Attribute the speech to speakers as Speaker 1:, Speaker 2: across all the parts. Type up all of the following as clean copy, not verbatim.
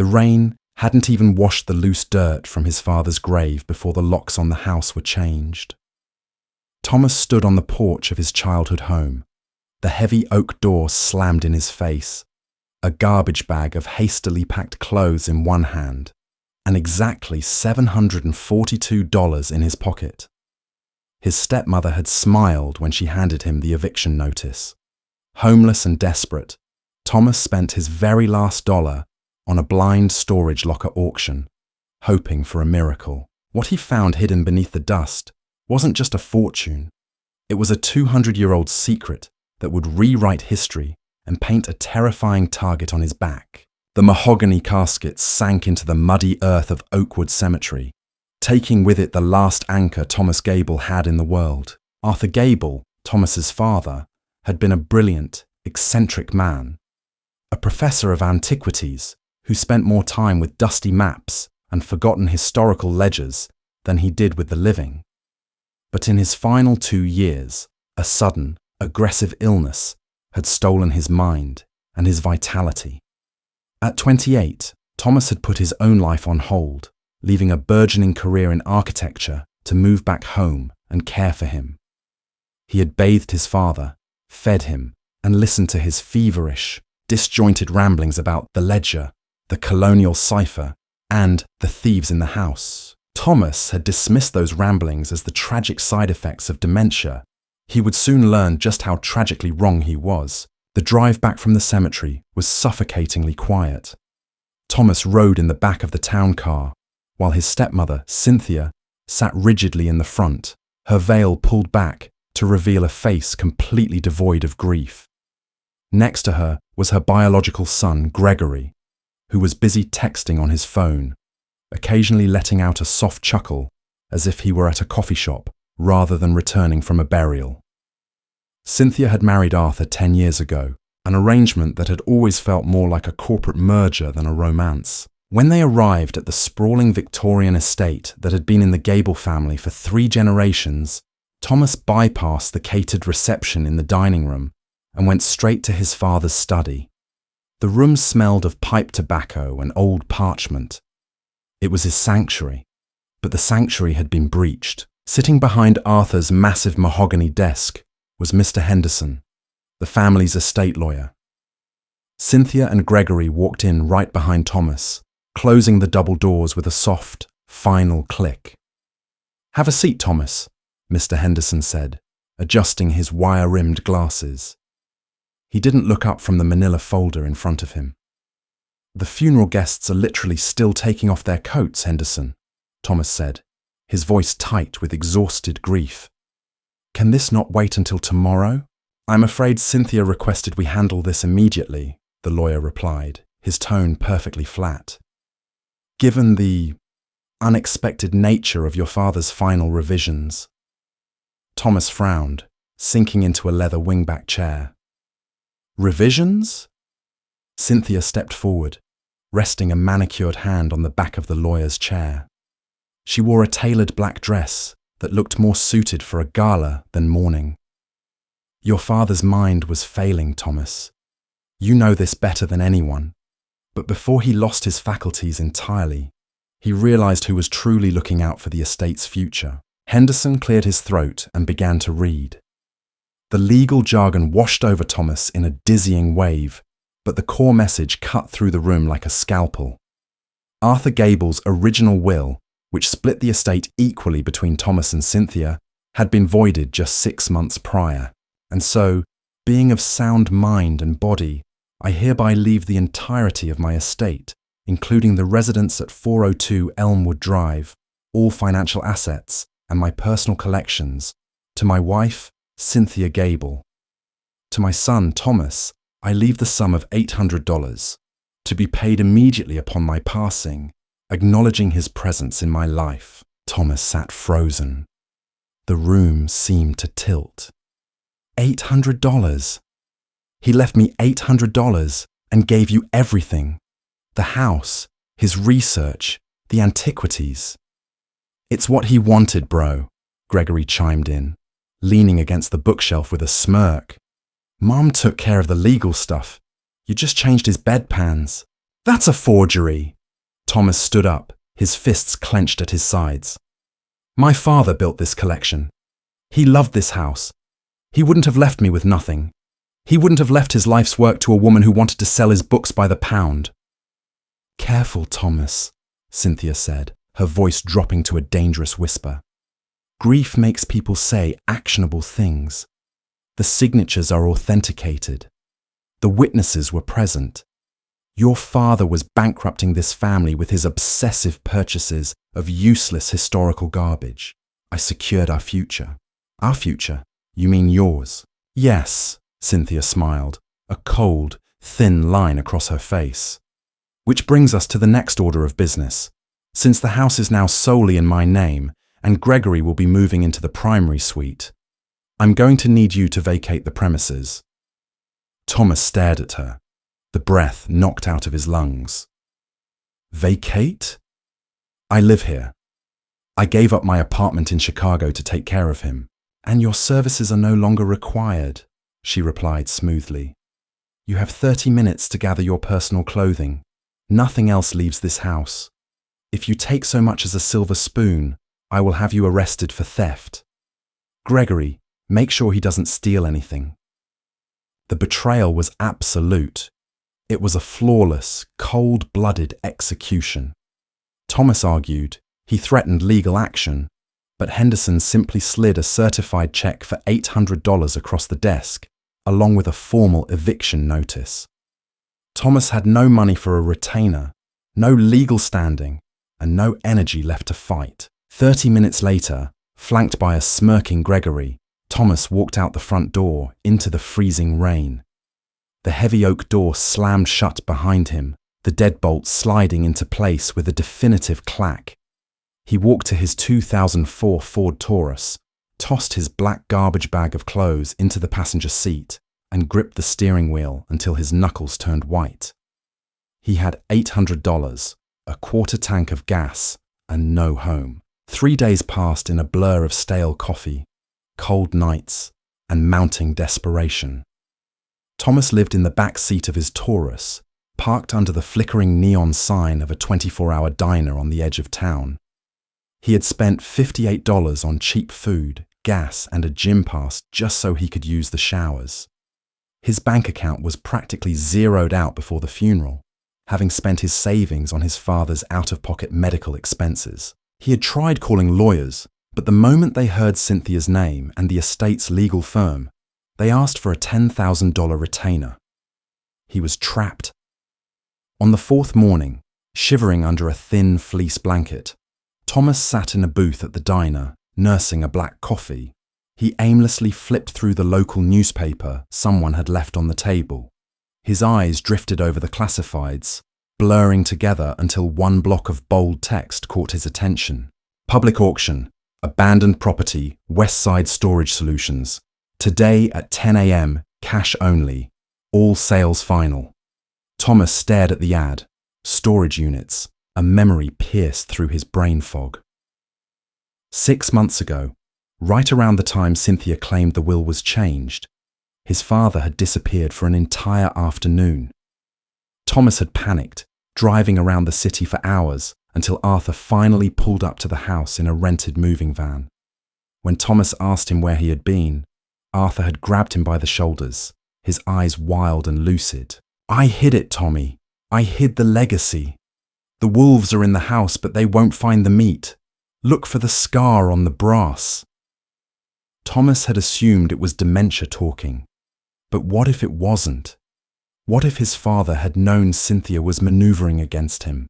Speaker 1: The rain hadn't even washed the loose dirt from his father's grave before the locks on the house were changed. Thomas stood on the porch of his childhood home. The heavy oak door slammed in his face, a garbage bag of hastily packed clothes in one hand, and exactly $742 in his pocket. His stepmother had smiled when she handed him the eviction notice. Homeless and desperate, Thomas spent his very last dollar on a blind storage locker auction, hoping for a miracle. What he found hidden beneath the dust wasn't just a fortune. It was a 200-year-old secret that would rewrite history and paint a terrifying target on his back. The mahogany casket sank into the muddy earth of Oakwood Cemetery, taking with it the last anchor Thomas Gable had in the world. Arthur Gable, Thomas's father, had been a brilliant, eccentric man, a professor of antiquities who spent more time with dusty maps and forgotten historical ledgers than he did with the living. But in his final 2 years, a sudden, aggressive illness had stolen his mind and his vitality. At 28, Thomas had put his own life on hold, leaving a burgeoning career in architecture to move back home and care for him. He had bathed his father, fed him, and listened to his feverish, disjointed ramblings about the ledger, the colonial cipher, and the thieves in the house. Thomas had dismissed those ramblings as the tragic side effects of dementia. He would soon learn just how tragically wrong he was. The drive back from the cemetery was suffocatingly quiet. Thomas rode in the back of the town car, while his stepmother, Cynthia, sat rigidly in the front, her veil pulled back to reveal a face completely devoid of grief. Next to her was her biological son, Gregory, who was busy texting on his phone, occasionally letting out a soft chuckle as if he were at a coffee shop rather than returning from a burial. Cynthia had married Arthur 10 years ago, an arrangement that had always felt more like a corporate merger than a romance. When they arrived at the sprawling Victorian estate that had been in the Gable family for 3 generations, Thomas bypassed the catered reception in the dining room and went straight to his father's study. The room smelled of pipe tobacco and old parchment. It was his sanctuary, but the sanctuary had been breached. Sitting behind Arthur's massive mahogany desk was Mr. Henderson, the family's estate lawyer. Cynthia and Gregory walked in right behind Thomas, closing the double doors with a soft, final click. "Have a seat, Thomas," Mr. Henderson said, adjusting his wire-rimmed glasses. He didn't look up from the manila folder in front of him. "The funeral guests are literally still taking off their coats, Henderson," Thomas said, his voice tight with exhausted grief. "Can this not wait until tomorrow?" "I'm afraid Cynthia requested we handle this immediately," the lawyer replied, his tone perfectly flat. "Given the unexpected nature of your father's final revisions." Thomas frowned, sinking into a leather wingback chair. "Revisions?" Cynthia stepped forward, resting a manicured hand on the back of the lawyer's chair. She wore a tailored black dress that looked more suited for a gala than mourning. "Your father's mind was failing, Thomas. You know this better than anyone. But before he lost his faculties entirely, he realized who was truly looking out for the estate's future." Henderson cleared his throat and began to read. The legal jargon washed over Thomas in a dizzying wave, but the core message cut through the room like a scalpel. Arthur Gable's original will, which split the estate equally between Thomas and Cynthia, had been voided just 6 months prior. And so, being of sound mind and body, I hereby leave the entirety of my estate, including the residence at 402 Elmwood Drive, all financial assets, and my personal collections, to my wife, Cynthia Gable. To my son, Thomas, I leave the sum of $800, to be paid immediately upon my passing, acknowledging his presence in my life. Thomas sat frozen. The room seemed to tilt. $800. He left me $800 and gave you everything. The house, his research, the antiquities. "It's what he wanted, bro," Gregory chimed in, leaning against the bookshelf with a smirk. "Mom took care of the legal stuff. You just changed his bedpans. That's a forgery. Thomas stood up, his fists clenched at his sides. My father built this collection. He loved this house. He wouldn't have left me with nothing. He wouldn't have left his life's work to a woman who wanted to sell his books by the pound. Careful, Thomas, Cynthia said, her voice dropping to a dangerous whisper. Grief makes people say actionable things. The signatures are authenticated. The witnesses were present. Your father was bankrupting this family with his obsessive purchases of useless historical garbage. I secured our future. Our future? You mean yours? Yes, Cynthia smiled, a cold, thin line across her face. Which brings us to the next order of business. Since the house is now solely in my name, and Gregory will be moving into the primary suite, I'm going to need you to vacate the premises. Thomas stared at her, the breath knocked out of his lungs. Vacate? I live here. I gave up my apartment in Chicago to take care of him, and your services are no longer required, she replied smoothly. You have 30 minutes to gather your personal clothing. Nothing else leaves this house. If you take so much as a silver spoon, I will have you arrested for theft. Gregory, make sure he doesn't steal anything. The betrayal was absolute. It was a flawless, cold-blooded execution. Thomas argued he threatened legal action, but Henderson simply slid a certified check for $800 across the desk, along with a formal eviction notice. Thomas had no money for a retainer, no legal standing, and no energy left to fight. 30 minutes later, flanked by a smirking Gregory, Thomas walked out the front door into the freezing rain. The heavy oak door slammed shut behind him, the deadbolt sliding into place with a definitive clack. He walked to his 2004 Ford Taurus, tossed his black garbage bag of clothes into the passenger seat, and gripped the steering wheel until his knuckles turned white. He had $800, a quarter tank of gas, and no home. 3 days passed in a blur of stale coffee, cold nights, and mounting desperation. Thomas lived in the back seat of his Taurus, parked under the flickering neon sign of a 24-hour diner on the edge of town. He had spent $58 on cheap food, gas, and a gym pass just so he could use the showers. His bank account was practically zeroed out before the funeral, having spent his savings on his father's out-of-pocket medical expenses. He had tried calling lawyers, but the moment they heard Cynthia's name and the estate's legal firm, they asked for a $10,000 retainer. He was trapped. On the fourth morning, shivering under a thin fleece blanket, Thomas sat in a booth at the diner, nursing a black coffee. He aimlessly flipped through the local newspaper someone had left on the table. His eyes drifted over the classifieds, blurring together until one block of bold text caught his attention. Public auction, abandoned property, West Side Storage Solutions. Today at 10 a.m., cash only. All sales final. Thomas stared at the ad. Storage units. A memory pierced through his brain fog. 6 months ago, right around the time Cynthia claimed the will was changed, his father had disappeared for an entire afternoon. Thomas had panicked, driving around the city for hours until Arthur finally pulled up to the house in a rented moving van. When Thomas asked him where he had been, Arthur had grabbed him by the shoulders, his eyes wild and lucid. I hid it, Tommy. I hid the legacy. The wolves are in the house, but they won't find the meat. Look for the scar on the brass. Thomas had assumed it was dementia talking. But what if it wasn't? What if his father had known Cynthia was maneuvering against him?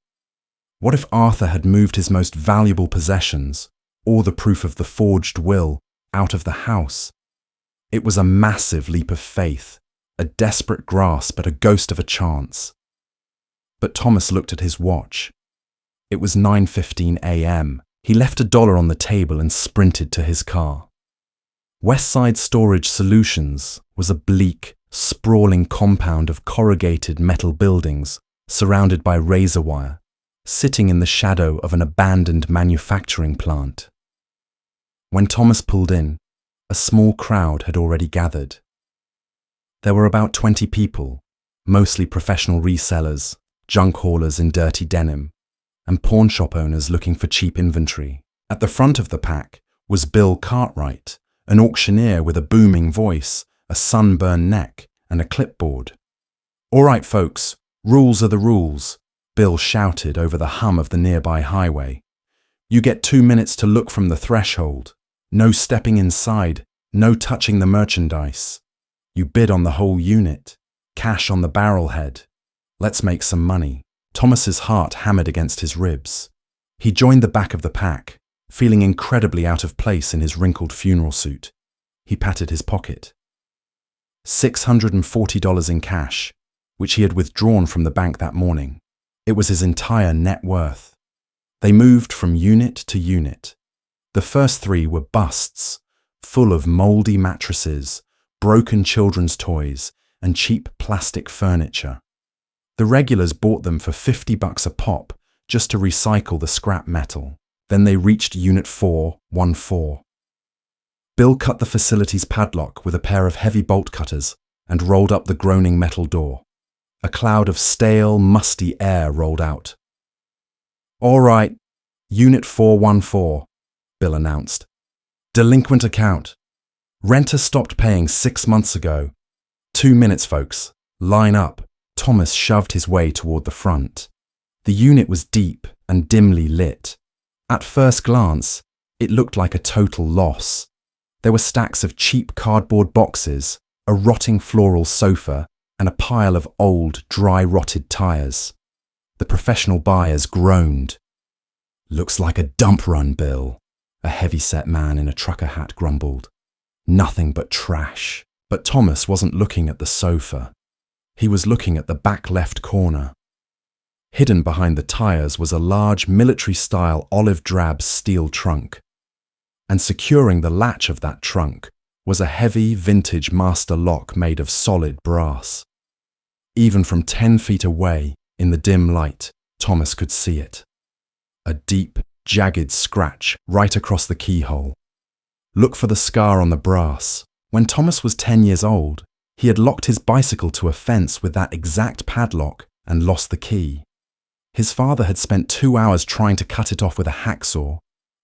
Speaker 1: What if Arthur had moved his most valuable possessions, or the proof of the forged will, out of the house? It was a massive leap of faith, a desperate grasp at a ghost of a chance. But Thomas looked at his watch. It was 9:15 a.m. He left $1 on the table and sprinted to his car. West Side Storage Solutions was a bleak, sprawling compound of corrugated metal buildings surrounded by razor wire, sitting in the shadow of an abandoned manufacturing plant. When Thomas pulled in, a small crowd had already gathered. There were about 20 people, mostly professional resellers, junk haulers in dirty denim, and pawn shop owners looking for cheap inventory. At the front of the pack was Bill Cartwright, an auctioneer with a booming voice, a sunburned neck, and a clipboard. "All right, folks, rules are the rules," Bill shouted over the hum of the nearby highway. "You get 2 minutes to look from the threshold. No stepping inside, no touching the merchandise. You bid on the whole unit. Cash on the barrelhead. Let's make some money." Thomas's heart hammered against his ribs. He joined the back of the pack, feeling incredibly out of place in his wrinkled funeral suit. He patted his pocket. $640 in cash, which he had withdrawn from the bank that morning. It was his entire net worth. They moved from unit to unit. The first 3 were busts, full of mouldy mattresses, broken children's toys, and cheap plastic furniture. The regulars bought them for $50 a pop just to recycle the scrap metal. Then they reached Unit 414. Bill cut the facility's padlock with a pair of heavy bolt cutters and rolled up the groaning metal door. A cloud of stale, musty air rolled out. "All right, Unit 414, Bill announced. "Delinquent account. Renter stopped paying 6 months ago. 2 minutes, folks. Line up." Thomas shoved his way toward the front. The unit was deep and dimly lit. At first glance, it looked like a total loss. There were stacks of cheap cardboard boxes, a rotting floral sofa, and a pile of old, dry-rotted tires. The professional buyers groaned. "Looks like a dump run, Bill," a heavy-set man in a trucker hat grumbled. "Nothing but trash." But Thomas wasn't looking at the sofa. He was looking at the back left corner. Hidden behind the tires was a large military-style olive-drab steel trunk. And securing the latch of that trunk was a heavy vintage master lock made of solid brass. Even from 10 feet away, in the dim light, Thomas could see it. A deep, jagged scratch right across the keyhole. Look for the scar on the brass. When Thomas was 10 years old, he had locked his bicycle to a fence with that exact padlock and lost the key. His father had spent 2 hours trying to cut it off with a hacksaw,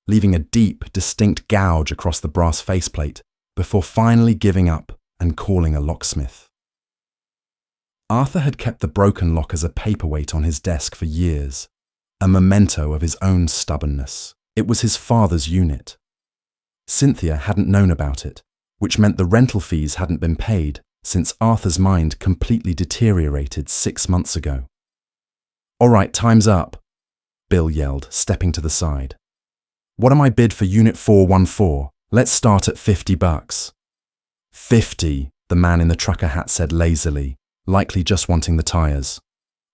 Speaker 1: leaving a deep, distinct gouge across the brass faceplate before finally giving up and calling a locksmith. Arthur had kept the broken lock as a paperweight on his desk for years, a memento of his own stubbornness. It was his father's unit. Cynthia hadn't known about it, which meant the rental fees hadn't been paid since Arthur's mind completely deteriorated 6 months ago. "All right, time's up," Bill yelled, stepping to the side. "What am I bid for Unit 414? Let's start at $50. "50, the man in the trucker hat said lazily, likely just wanting the tires.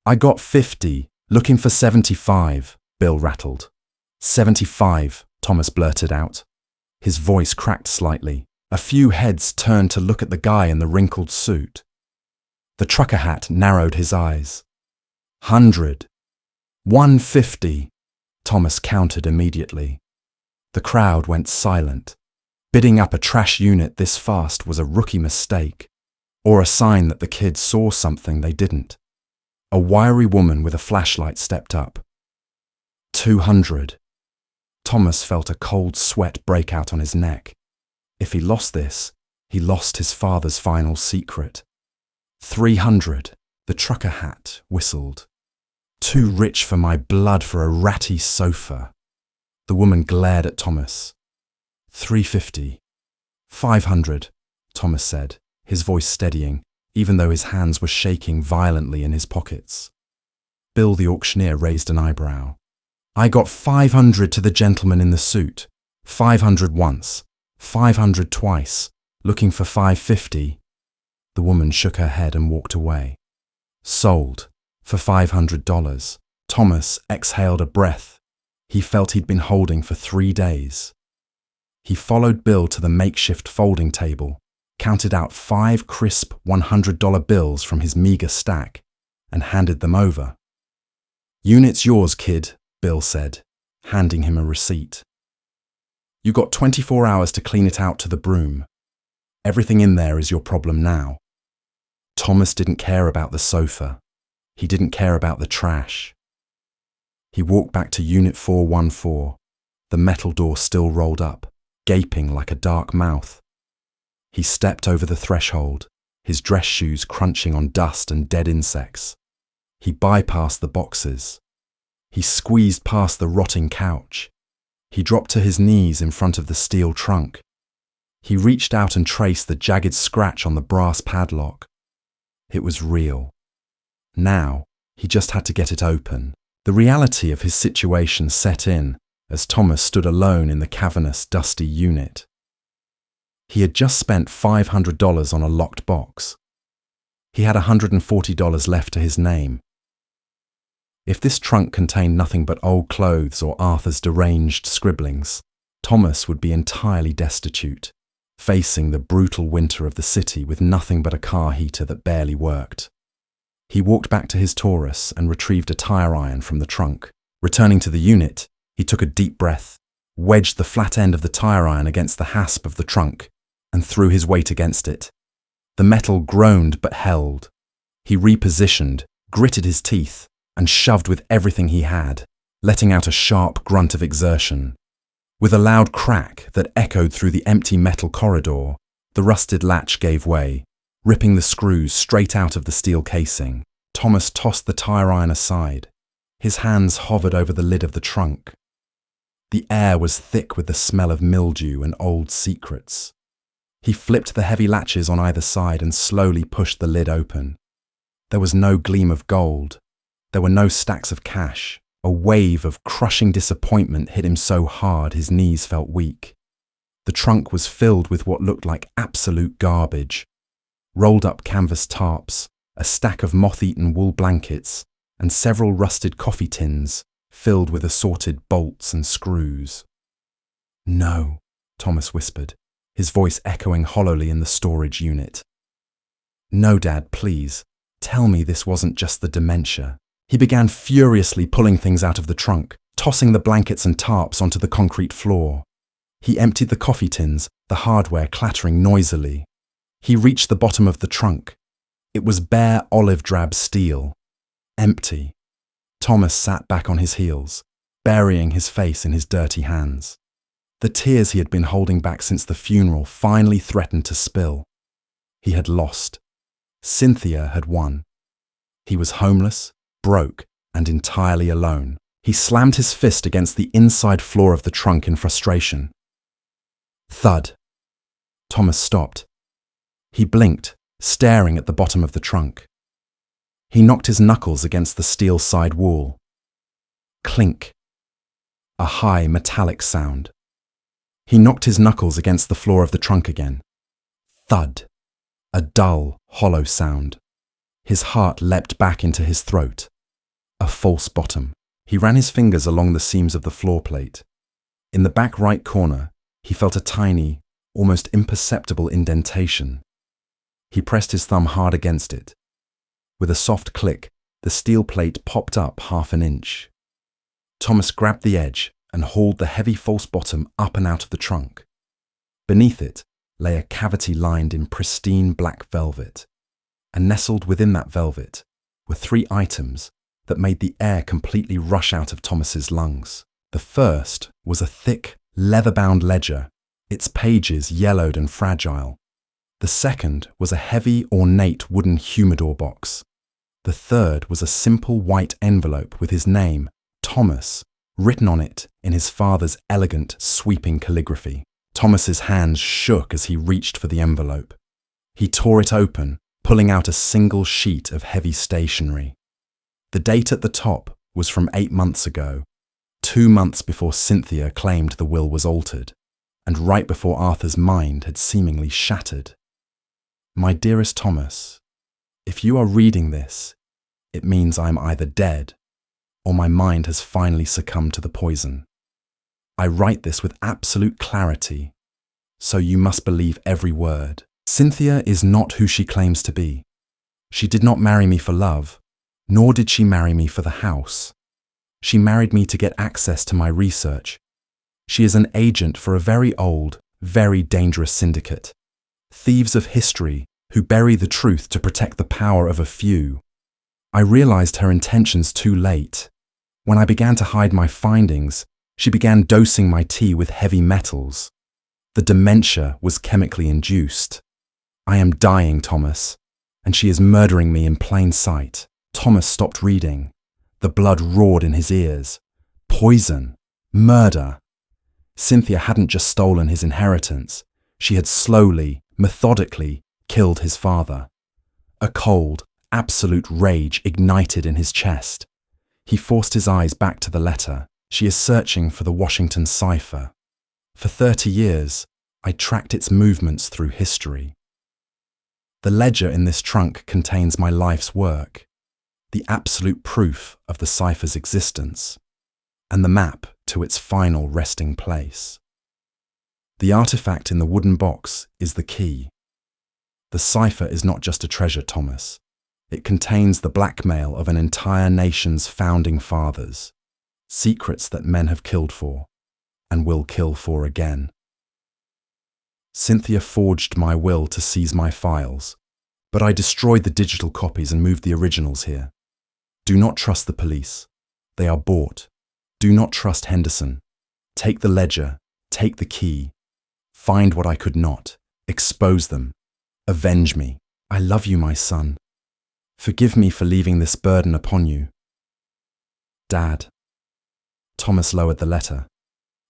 Speaker 1: "I got 50, looking for 75, Bill rattled. 75, Thomas blurted out. His voice cracked slightly. A few heads turned to look at the guy in the wrinkled suit. The trucker hat narrowed his eyes. 100. 150, Thomas counted immediately. The crowd went silent. Bidding up a trash unit this fast was a rookie mistake, or a sign that the kids saw something they didn't. A wiry woman with a flashlight stepped up. 200. Thomas felt a cold sweat break out on his neck. If he lost this, he lost his father's final secret. 300. The trucker hat whistled. Too rich for my blood for a ratty sofa. The woman glared at Thomas. 350. 500, Thomas said, his voice steadying, even though his hands were shaking violently in his pockets. Bill the auctioneer raised an eyebrow. I got 500 to the gentleman in the suit. 500 once. 500 twice. Looking for 550. The woman shook her head and walked away. Sold. For $500. Thomas exhaled a breath he felt he'd been holding for 3 days. He followed Bill to the makeshift folding table, counted out 5 crisp $100 bills from his meager stack, and handed them over. Unit's yours, kid, Bill said, handing him a receipt. You got 24 hours to clean it out to the broom. Everything in there is your problem now. Thomas didn't care about the sofa. He didn't care about the trash. He walked back to Unit 414, the metal door still rolled up, gaping like a dark mouth. He stepped over the threshold, his dress shoes crunching on dust and dead insects. He bypassed the boxes. He squeezed past the rotting couch. He dropped to his knees in front of the steel trunk. He reached out and traced the jagged scratch on the brass padlock. It was real. Now, he just had to get it open. The reality of his situation set in as Thomas stood alone in the cavernous, dusty unit. He had just spent $500 on a locked box. He had $140 left to his name. If this trunk contained nothing but old clothes or Arthur's deranged scribblings, Thomas would be entirely destitute, facing the brutal winter of the city with nothing but a car heater that barely worked. He walked back to his Taurus and retrieved a tire iron from the trunk. Returning to the unit, he took a deep breath, wedged the flat end of the tire iron against the hasp of the trunk, and threw his weight against it. The metal groaned but held. He repositioned, gritted his teeth, and shoved with everything he had, letting out a sharp grunt of exertion. With a loud crack that echoed through the empty metal corridor, the rusted latch gave way, ripping the screws straight out of the steel casing. Thomas tossed the tire iron aside. His hands hovered over the lid of the trunk. The air was thick with the smell of mildew and old secrets. He flipped the heavy latches on either side and slowly pushed the lid open. There was no gleam of gold. There were no stacks of cash. A wave of crushing disappointment hit him so hard his knees felt weak. The trunk was filled with what looked like absolute garbage. Rolled up canvas tarps, a stack of moth-eaten wool blankets, and several rusted coffee tins filled with assorted bolts and screws. "No," Thomas whispered, his voice echoing hollowly in the storage unit. "No, Dad, please. Tell me this wasn't just the dementia." He began furiously pulling things out of the trunk, tossing the blankets and tarps onto the concrete floor. He emptied the coffee tins, the hardware clattering noisily. He reached the bottom of the trunk. It was bare olive-drab steel. Empty. Thomas sat back on his heels, burying his face in his dirty hands. The tears he had been holding back since the funeral finally threatened to spill. He had lost. Cynthia had won. He was homeless, broke, and entirely alone. He slammed his fist against the inside floor of the trunk in frustration. Thud. Thomas stopped. He blinked, staring at the bottom of the trunk. He knocked his knuckles against the steel side wall. Clink. A high, metallic sound. He knocked his knuckles against the floor of the trunk again. Thud. A dull, hollow sound. His heart leapt back into his throat. A false bottom. He ran his fingers along the seams of the floor plate. In the back right corner, he felt a tiny, almost imperceptible indentation. He pressed his thumb hard against it. With a soft click, the steel plate popped up 1/2 inch. Thomas grabbed the edge and hauled the heavy false bottom up and out of the trunk. Beneath it lay a cavity lined in pristine black velvet, and nestled within that velvet were 3 items that made the air completely rush out of Thomas's lungs. The first was a thick, leather-bound ledger, its pages yellowed and fragile. The second was a heavy, ornate wooden humidor box. The third was a simple white envelope with his name, Thomas, written on it in his father's elegant, sweeping calligraphy. Thomas's hands shook as he reached for the envelope. He tore it open, pulling out a single sheet of heavy stationery. The date at the top was from 8 months ago, 2 months before Cynthia claimed the will was altered, and right before Arthur's mind had seemingly shattered. "My dearest Thomas, if you are reading this, it means I am either dead or my mind has finally succumbed to the poison. I write this with absolute clarity, so you must believe every word. Cynthia is not who she claims to be. She did not marry me for love, nor did she marry me for the house. She married me to get access to my research. She is an agent for a very old, very dangerous syndicate. Thieves of history who bury the truth to protect the power of a few. I realized her intentions too late. When I began to hide my findings, she began dosing my tea with heavy metals. The dementia was chemically induced. I am dying, Thomas, and she is murdering me in plain sight. Thomas stopped reading. The blood roared in his ears. Poison. Murder. Cynthia hadn't just stolen his inheritance. She had slowly, methodically killed his father. A cold, absolute rage ignited in his chest. He forced his eyes back to the letter. She is searching for the Washington cipher. For 30 years, I tracked its movements through history. The ledger in this trunk contains my life's work, the absolute proof of the cipher's existence, and the map to its final resting place. The artifact in the wooden box is the key. The cipher is not just a treasure, Thomas. It contains the blackmail of an entire nation's founding fathers, secrets that men have killed for and will kill for again. Cynthia forged my will to seize my files, but I destroyed the digital copies and moved the originals here. Do not trust the police. They are bought. Do not trust Henderson. Take the ledger, take the key. Find what I could not. Expose them. Avenge me. I love you, my son. Forgive me for leaving this burden upon you. Dad. Thomas lowered the letter.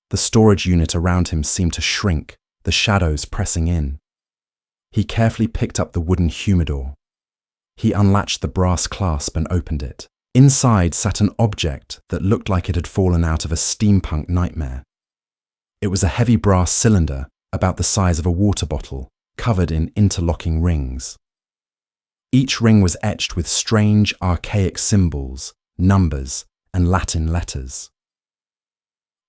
Speaker 1: The storage unit around him seemed to shrink, the shadows pressing in. He carefully picked up the wooden humidor. He unlatched the brass clasp and opened it. Inside sat an object that looked like it had fallen out of a steampunk nightmare. It was a heavy brass cylinder about the size of a water bottle, covered in interlocking rings. Each ring was etched with strange, archaic symbols, numbers, and Latin letters.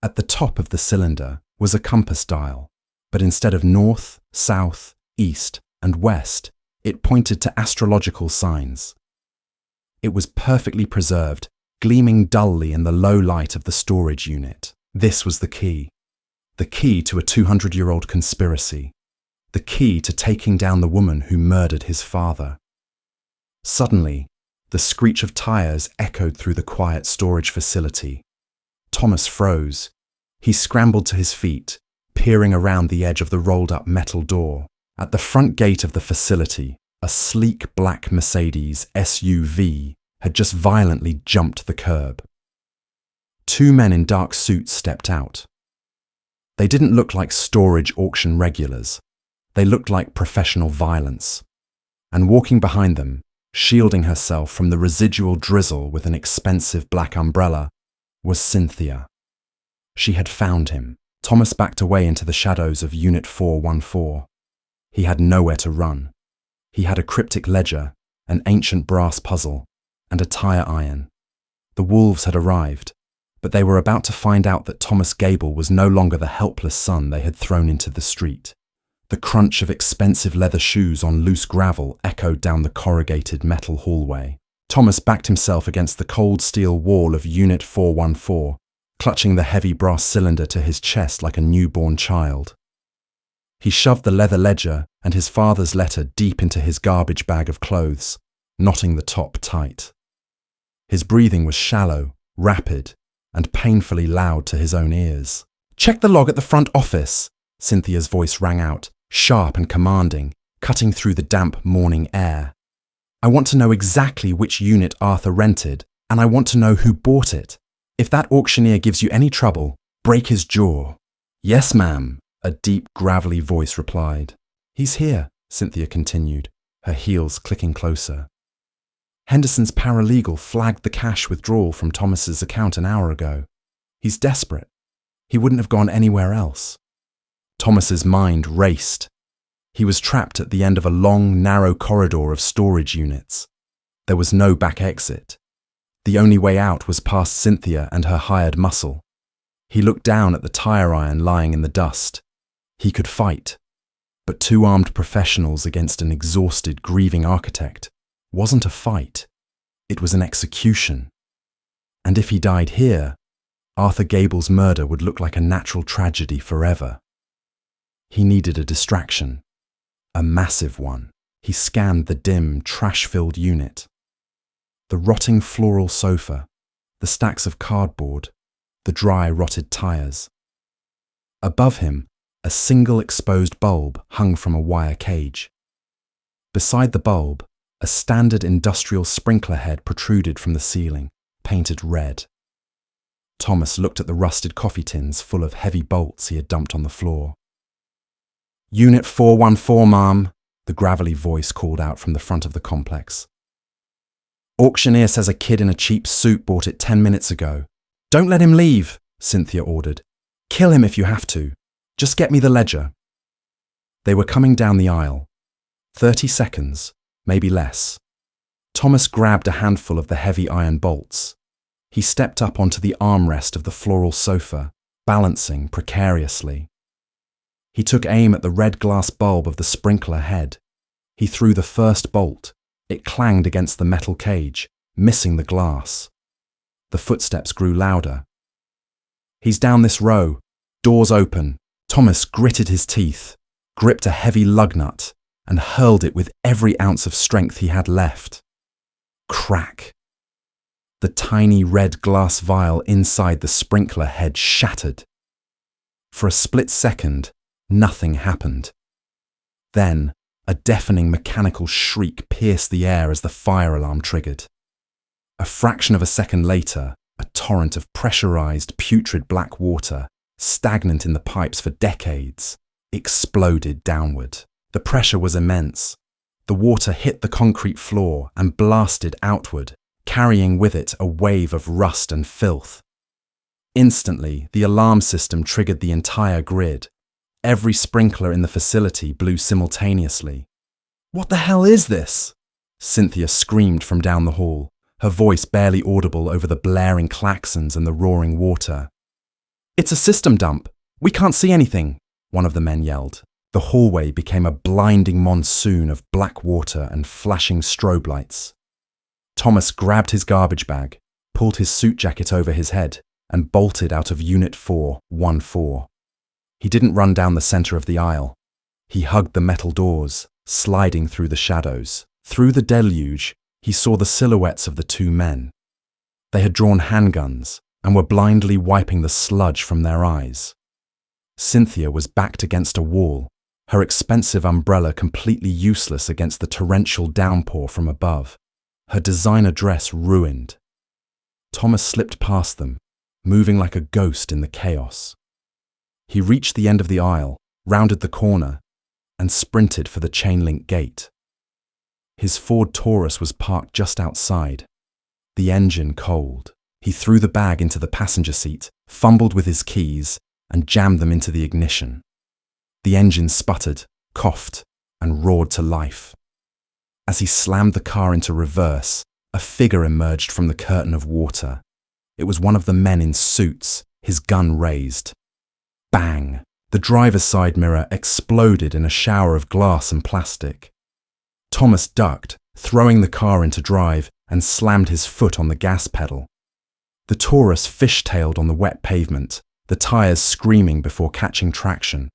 Speaker 1: At the top of the cylinder was a compass dial, but instead of north, south, east, and west, it pointed to astrological signs. It was perfectly preserved, gleaming dully in the low light of the storage unit. This was the key to a 200-year-old conspiracy, the key to taking down the woman who murdered his father. Suddenly, the screech of tires echoed through the quiet storage facility. Thomas froze. He scrambled to his feet, peering around the edge of the rolled-up metal door. At the front gate of the facility, a sleek black Mercedes SUV had just violently jumped the curb. Two men in dark suits stepped out. They didn't look like storage auction regulars. They looked like professional violence. And walking behind them, shielding herself from the residual drizzle with an expensive black umbrella, was Cynthia. She had found him. Thomas backed away into the shadows of Unit 414. He had nowhere to run. He had a cryptic ledger, an ancient brass puzzle, and a tire iron. The wolves had arrived, but they were about to find out that Thomas Gable was no longer the helpless son they had thrown into the street. The crunch of expensive leather shoes on loose gravel echoed down the corrugated metal hallway. Thomas backed himself against the cold steel wall of Unit 414, clutching the heavy brass cylinder to his chest like a newborn child. He shoved the leather ledger and his father's letter deep into his garbage bag of clothes, knotting the top tight. His breathing was shallow, rapid, and painfully loud to his own ears. "Check the log at the front office," Cynthia's voice rang out, sharp and commanding, cutting through the damp morning air. "I want to know exactly which unit Arthur rented, and I want to know who bought it. If that auctioneer gives you any trouble, break his jaw." "Yes, ma'am," a deep, gravelly voice replied. "He's here," Cynthia continued, her heels clicking closer. "Henderson's paralegal flagged the cash withdrawal from Thomas's account an hour ago. He's desperate. He wouldn't have gone anywhere else." Thomas's mind raced. He was trapped at the end of a long, narrow corridor of storage units. There was no back exit. The only way out was past Cynthia and her hired muscle. He looked down at the tire iron lying in the dust. He could fight, but two armed professionals against an exhausted, grieving architect wasn't a fight. It was an execution. And if he died here, Arthur Gable's murder would look like a natural tragedy forever. He needed a distraction, a massive one. He scanned the dim, trash-filled unit. The rotting floral sofa, the stacks of cardboard, the dry, rotted tires. Above him, a single exposed bulb hung from a wire cage. Beside the bulb, a standard industrial sprinkler head protruded from the ceiling, painted red. Thomas looked at the rusted coffee tins full of heavy bolts he had dumped on the floor. "Unit 414, ma'am," the gravelly voice called out from the front of the complex. "Auctioneer says a kid in a cheap suit bought it 10 minutes ago. Don't let him leave," Cynthia ordered. "Kill him if you have to. Just get me the ledger." They were coming down the aisle. 30 seconds, maybe less. Thomas grabbed a handful of the heavy iron bolts. He stepped up onto the armrest of the floral sofa, balancing precariously. He took aim at the red glass bulb of the sprinkler head. He threw the first bolt. It clanged against the metal cage, missing the glass. The footsteps grew louder. "He's down this row. Doors open." Thomas gritted his teeth, gripped a heavy lug nut, and hurled it with every ounce of strength he had left. Crack! The tiny red glass vial inside the sprinkler head shattered. For a split second, nothing happened. Then, a deafening mechanical shriek pierced the air as the fire alarm triggered. A fraction of a second later, a torrent of pressurized, putrid black water, stagnant in the pipes for decades, exploded downward. The pressure was immense. The water hit the concrete floor and blasted outward, carrying with it a wave of rust and filth. Instantly, the alarm system triggered the entire grid. Every sprinkler in the facility blew simultaneously. "What the hell is this?" Cynthia screamed from down the hall, her voice barely audible over the blaring klaxons and the roaring water. "It's a system dump. We can't see anything," one of the men yelled. The hallway became a blinding monsoon of black water and flashing strobe lights. Thomas grabbed his garbage bag, pulled his suit jacket over his head, and bolted out of Unit 414. He didn't run down the center of the aisle. He hugged the metal doors, sliding through the shadows. Through the deluge, he saw the silhouettes of the two men. They had drawn handguns and were blindly wiping the sludge from their eyes. Cynthia was backed against a wall, her expensive umbrella completely useless against the torrential downpour from above, her designer dress ruined. Thomas slipped past them, moving like a ghost in the chaos. He reached the end of the aisle, rounded the corner, and sprinted for the chain-link gate. His Ford Taurus was parked just outside, the engine cold. He threw the bag into the passenger seat, fumbled with his keys, and jammed them into the ignition. The engine sputtered, coughed, and roared to life. As he slammed the car into reverse, a figure emerged from the curtain of water. It was one of the men in suits, his gun raised. Bang! The driver's side mirror exploded in a shower of glass and plastic. Thomas ducked, throwing the car into drive, and slammed his foot on the gas pedal. The Taurus fishtailed on the wet pavement, the tires screaming before catching traction.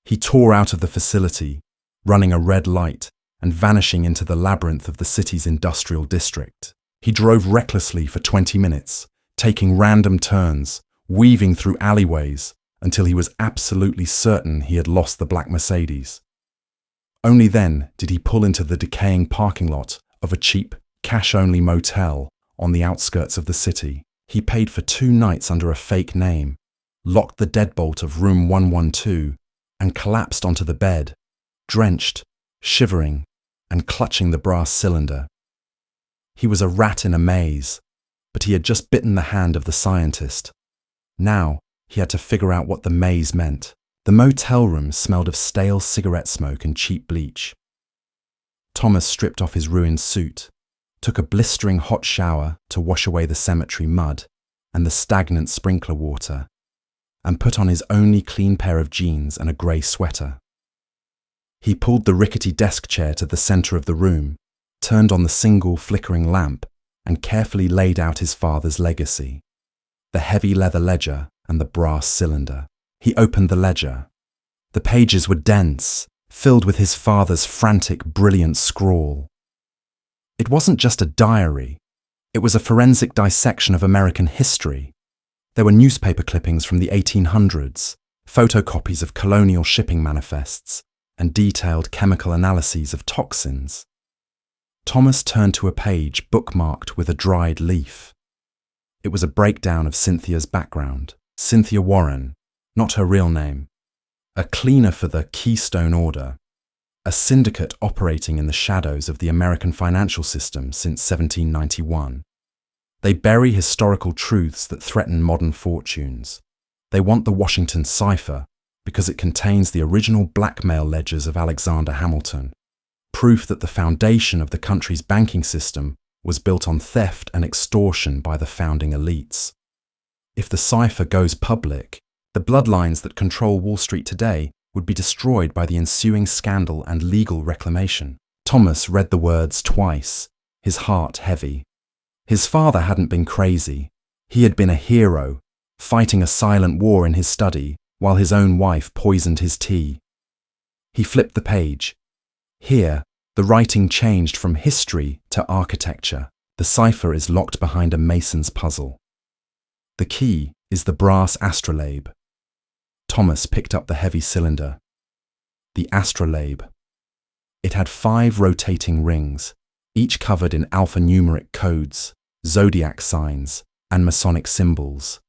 Speaker 1: He tore out of the facility, running a red light and vanishing into the labyrinth of the city's industrial district. He drove recklessly for 20 minutes, taking random turns, weaving through alleyways, until he was absolutely certain he had lost the black Mercedes. Only then did he pull into the decaying parking lot of a cheap, cash-only motel on the outskirts of the city. He paid for 2 nights under a fake name, locked the deadbolt of room 112, and collapsed onto the bed, drenched, shivering, and clutching the brass cylinder. He was a rat in a maze, but he had just bitten the hand of the scientist. Now, he had to figure out what the maze meant. The motel room smelled of stale cigarette smoke and cheap bleach. Thomas stripped off his ruined suit, took a blistering hot shower to wash away the cemetery mud and the stagnant sprinkler water, and put on his only clean pair of jeans and a grey sweater. He pulled the rickety desk chair to the centre of the room, turned on the single flickering lamp, and carefully laid out his father's legacy: the heavy leather ledger and the brass cylinder. He opened the ledger. The pages were dense, filled with his father's frantic, brilliant scrawl. It wasn't just a diary. It was a forensic dissection of American history. There were newspaper clippings from the 1800s, photocopies of colonial shipping manifests, and detailed chemical analyses of toxins. Thomas turned to a page bookmarked with a dried leaf. It was a breakdown of Cynthia's background. Cynthia Warren, not her real name. A cleaner for the Keystone Order, a syndicate operating in the shadows of the American financial system since 1791. They bury historical truths that threaten modern fortunes. They want the Washington cipher because it contains the original blackmail ledgers of Alexander Hamilton, proof that the foundation of the country's banking system was built on theft and extortion by the founding elites. If the cipher goes public, the bloodlines that control Wall Street today would be destroyed by the ensuing scandal and legal reclamation. Thomas read the words twice, his heart heavy. His father hadn't been crazy. He had been a hero, fighting a silent war in his study while his own wife poisoned his tea. He flipped the page. Here, the writing changed from history to architecture. The cipher is locked behind a mason's puzzle. The key is the brass astrolabe. Thomas picked up the heavy cylinder. The astrolabe. It had 5 rotating rings, each covered in alphanumeric codes, zodiac signs, and Masonic symbols.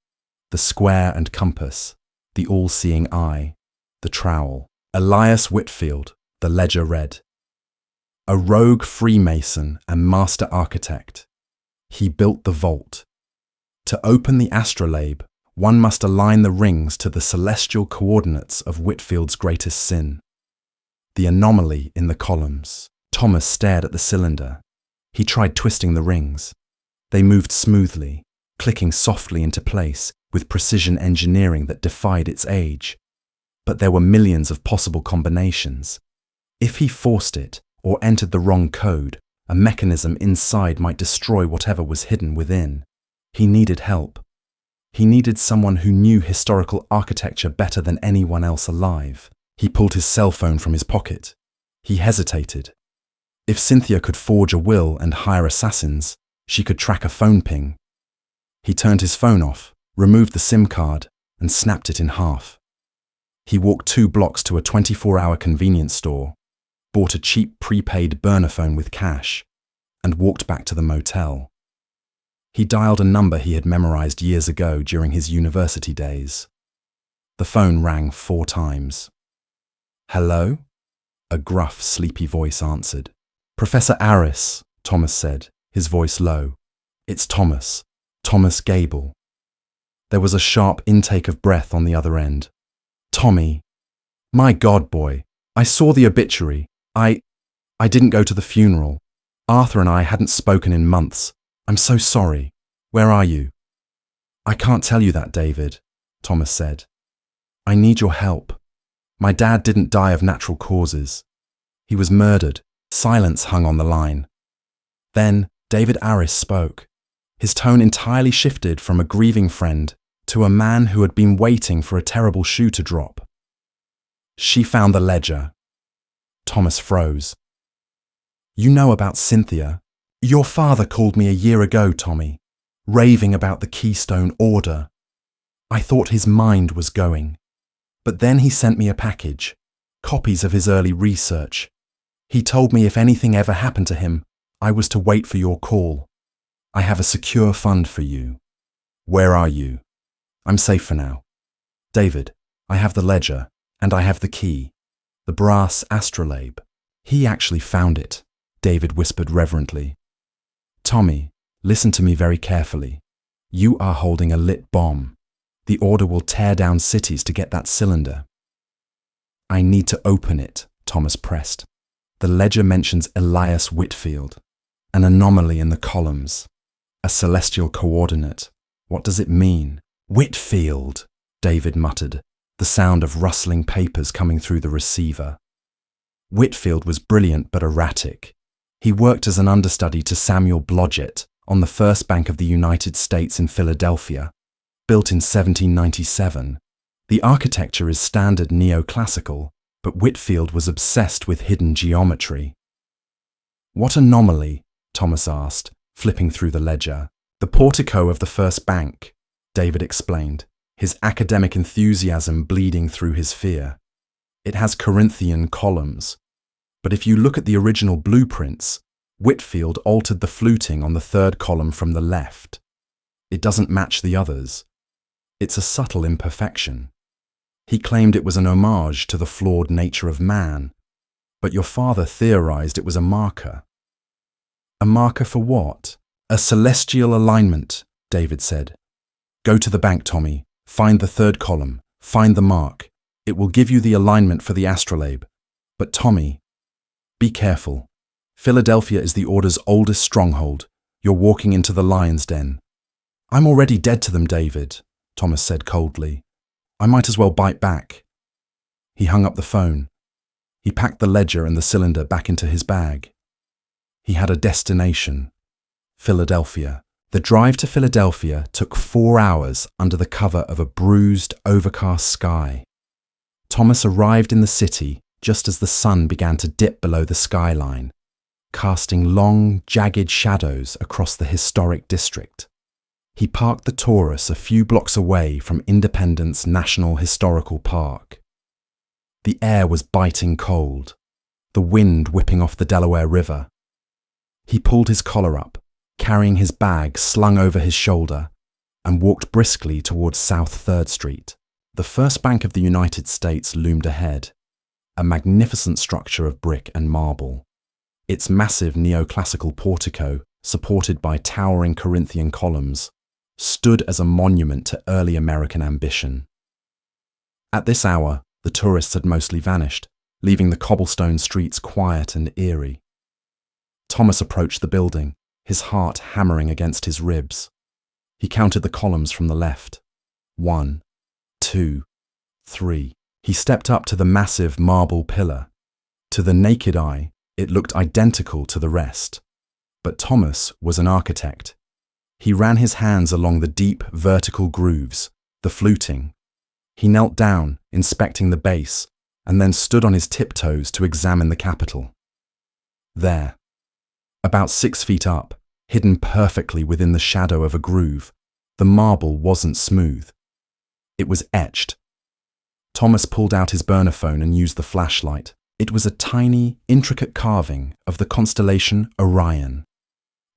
Speaker 1: The square and compass, the all-seeing eye, the trowel. Elias Whitfield, the ledger read. A rogue Freemason and master architect. He built the vault. To open the astrolabe, one must align the rings to the celestial coordinates of Whitfield's greatest sin. The anomaly in the columns. Thomas stared at the cylinder. He tried twisting the rings. They moved smoothly, clicking softly into place with precision engineering that defied its age. But there were millions of possible combinations. If he forced it or entered the wrong code, a mechanism inside might destroy whatever was hidden within. He needed help. He needed someone who knew historical architecture better than anyone else alive. He pulled his cell phone from his pocket. He hesitated. If Cynthia could forge a will and hire assassins, she could track a phone ping. He turned his phone off, removed the SIM card, and snapped it in half. He walked 2 blocks to a 24-hour convenience store, bought a cheap prepaid burner phone with cash, and walked back to the motel. He dialed a number he had memorized years ago during his university days. The phone rang 4 times. Hello? A gruff, sleepy voice answered. Professor Aris, Thomas said, his voice low. It's Thomas. Thomas Gable. There was a sharp intake of breath on the other end. Tommy. My God, boy. I saw the obituary. I didn't go to the funeral. Arthur and I hadn't spoken in months. I'm so sorry. Where are you? I can't tell you that, David, Thomas said. I need your help. My dad didn't die of natural causes. He was murdered. Silence hung on the line. Then David Aris spoke. His tone entirely shifted from a grieving friend to a man who had been waiting for a terrible shoe to drop. She found the ledger. Thomas froze. You know about Cynthia. Your father called me a year ago, Tommy, raving about the Keystone Order. I thought his mind was going. But then he sent me a package, copies of his early research. He told me if anything ever happened to him, I was to wait for your call. I have a secure fund for you. Where are you? I'm safe for now. David, I have the ledger, and I have the key, the brass astrolabe. He actually found it, David whispered reverently. Tommy, listen to me very carefully. You are holding a lit bomb. The Order will tear down cities to get that cylinder. I need to open it, Thomas pressed. The ledger mentions Elias Whitfield, an anomaly in the columns, a celestial coordinate. What does it mean? Whitfield, David muttered, the sound of rustling papers coming through the receiver. Whitfield was brilliant but erratic. He worked as an understudy to Samuel Blodgett on the First Bank of the United States in Philadelphia, built in 1797. The architecture is standard neoclassical, but Whitfield was obsessed with hidden geometry. What anomaly? Thomas asked, flipping through the ledger. The portico of the first bank, David explained, his academic enthusiasm bleeding through his fear. It has Corinthian columns. But if you look at the original blueprints, Whitfield altered the fluting on the third column from the left. It doesn't match the others. It's a subtle imperfection. He claimed it was an homage to the flawed nature of man, but your father theorized it was a marker. A marker for what? A celestial alignment, David said. Go to the bank, Tommy. Find the third column. Find the mark. It will give you the alignment for the astrolabe. But Tommy, be careful. Philadelphia is the Order's oldest stronghold. You're walking into the lion's den. I'm already dead to them, David, Thomas said coldly. I might as well bite back. He hung up the phone. He packed the ledger and the cylinder back into his bag. He had a destination. Philadelphia. The drive to Philadelphia took 4 hours under the cover of a bruised, overcast sky. Thomas arrived in the city just as the sun began to dip below the skyline, casting long, jagged shadows across the historic district. He parked the Taurus a few blocks away from Independence National Historical Park. The air was biting cold, the wind whipping off the Delaware River. He pulled his collar up, carrying his bag slung over his shoulder, and walked briskly towards South 3rd Street. The First Bank of the United States loomed ahead, a magnificent structure of brick and marble. Its massive neoclassical portico, supported by towering Corinthian columns, stood as a monument to early American ambition. At this hour, the tourists had mostly vanished, leaving the cobblestone streets quiet and eerie. Thomas approached the building, his heart hammering against his ribs. He counted the columns from the left. 1, 2, 3. He stepped up to the massive marble pillar. To the naked eye, it looked identical to the rest. But Thomas was an architect. He ran his hands along the deep vertical grooves, the fluting. He knelt down, inspecting the base, and then stood on his tiptoes to examine the Capitol. There, about 6 feet up, hidden perfectly within the shadow of a groove, the marble wasn't smooth. It was etched. Thomas pulled out his burner phone and used the flashlight. It was a tiny, intricate carving of the constellation Orion.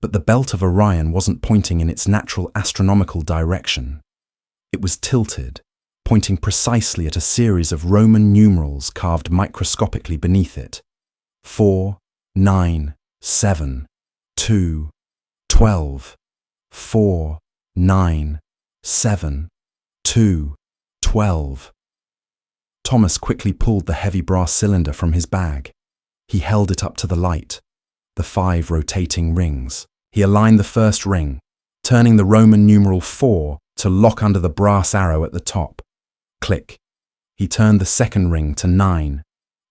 Speaker 1: But the belt of Orion wasn't pointing in its natural astronomical direction. It was tilted, pointing precisely at a series of Roman numerals carved microscopically beneath it. 4, 9, 7, 2, 12. 4, 9, 7, 2, 12. Thomas quickly pulled the heavy brass cylinder from his bag. He held it up to the light, the 5 rotating rings. He aligned the first ring, turning the Roman numeral 4 to lock under the brass arrow at the top. Click. He turned the second ring to 9.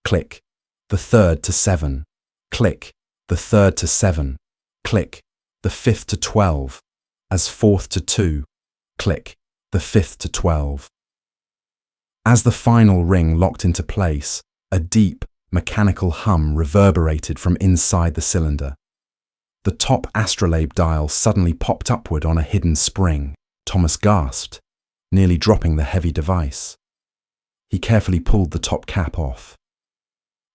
Speaker 1: Click. The third to 7. Click. The third to 7. Click. The fifth to 12. As fourth to 2. Click. The fifth to 12. As the final ring locked into place, a deep, mechanical hum reverberated from inside the cylinder. The top astrolabe dial suddenly popped upward on a hidden spring. Thomas gasped, nearly dropping the heavy device. He carefully pulled the top cap off.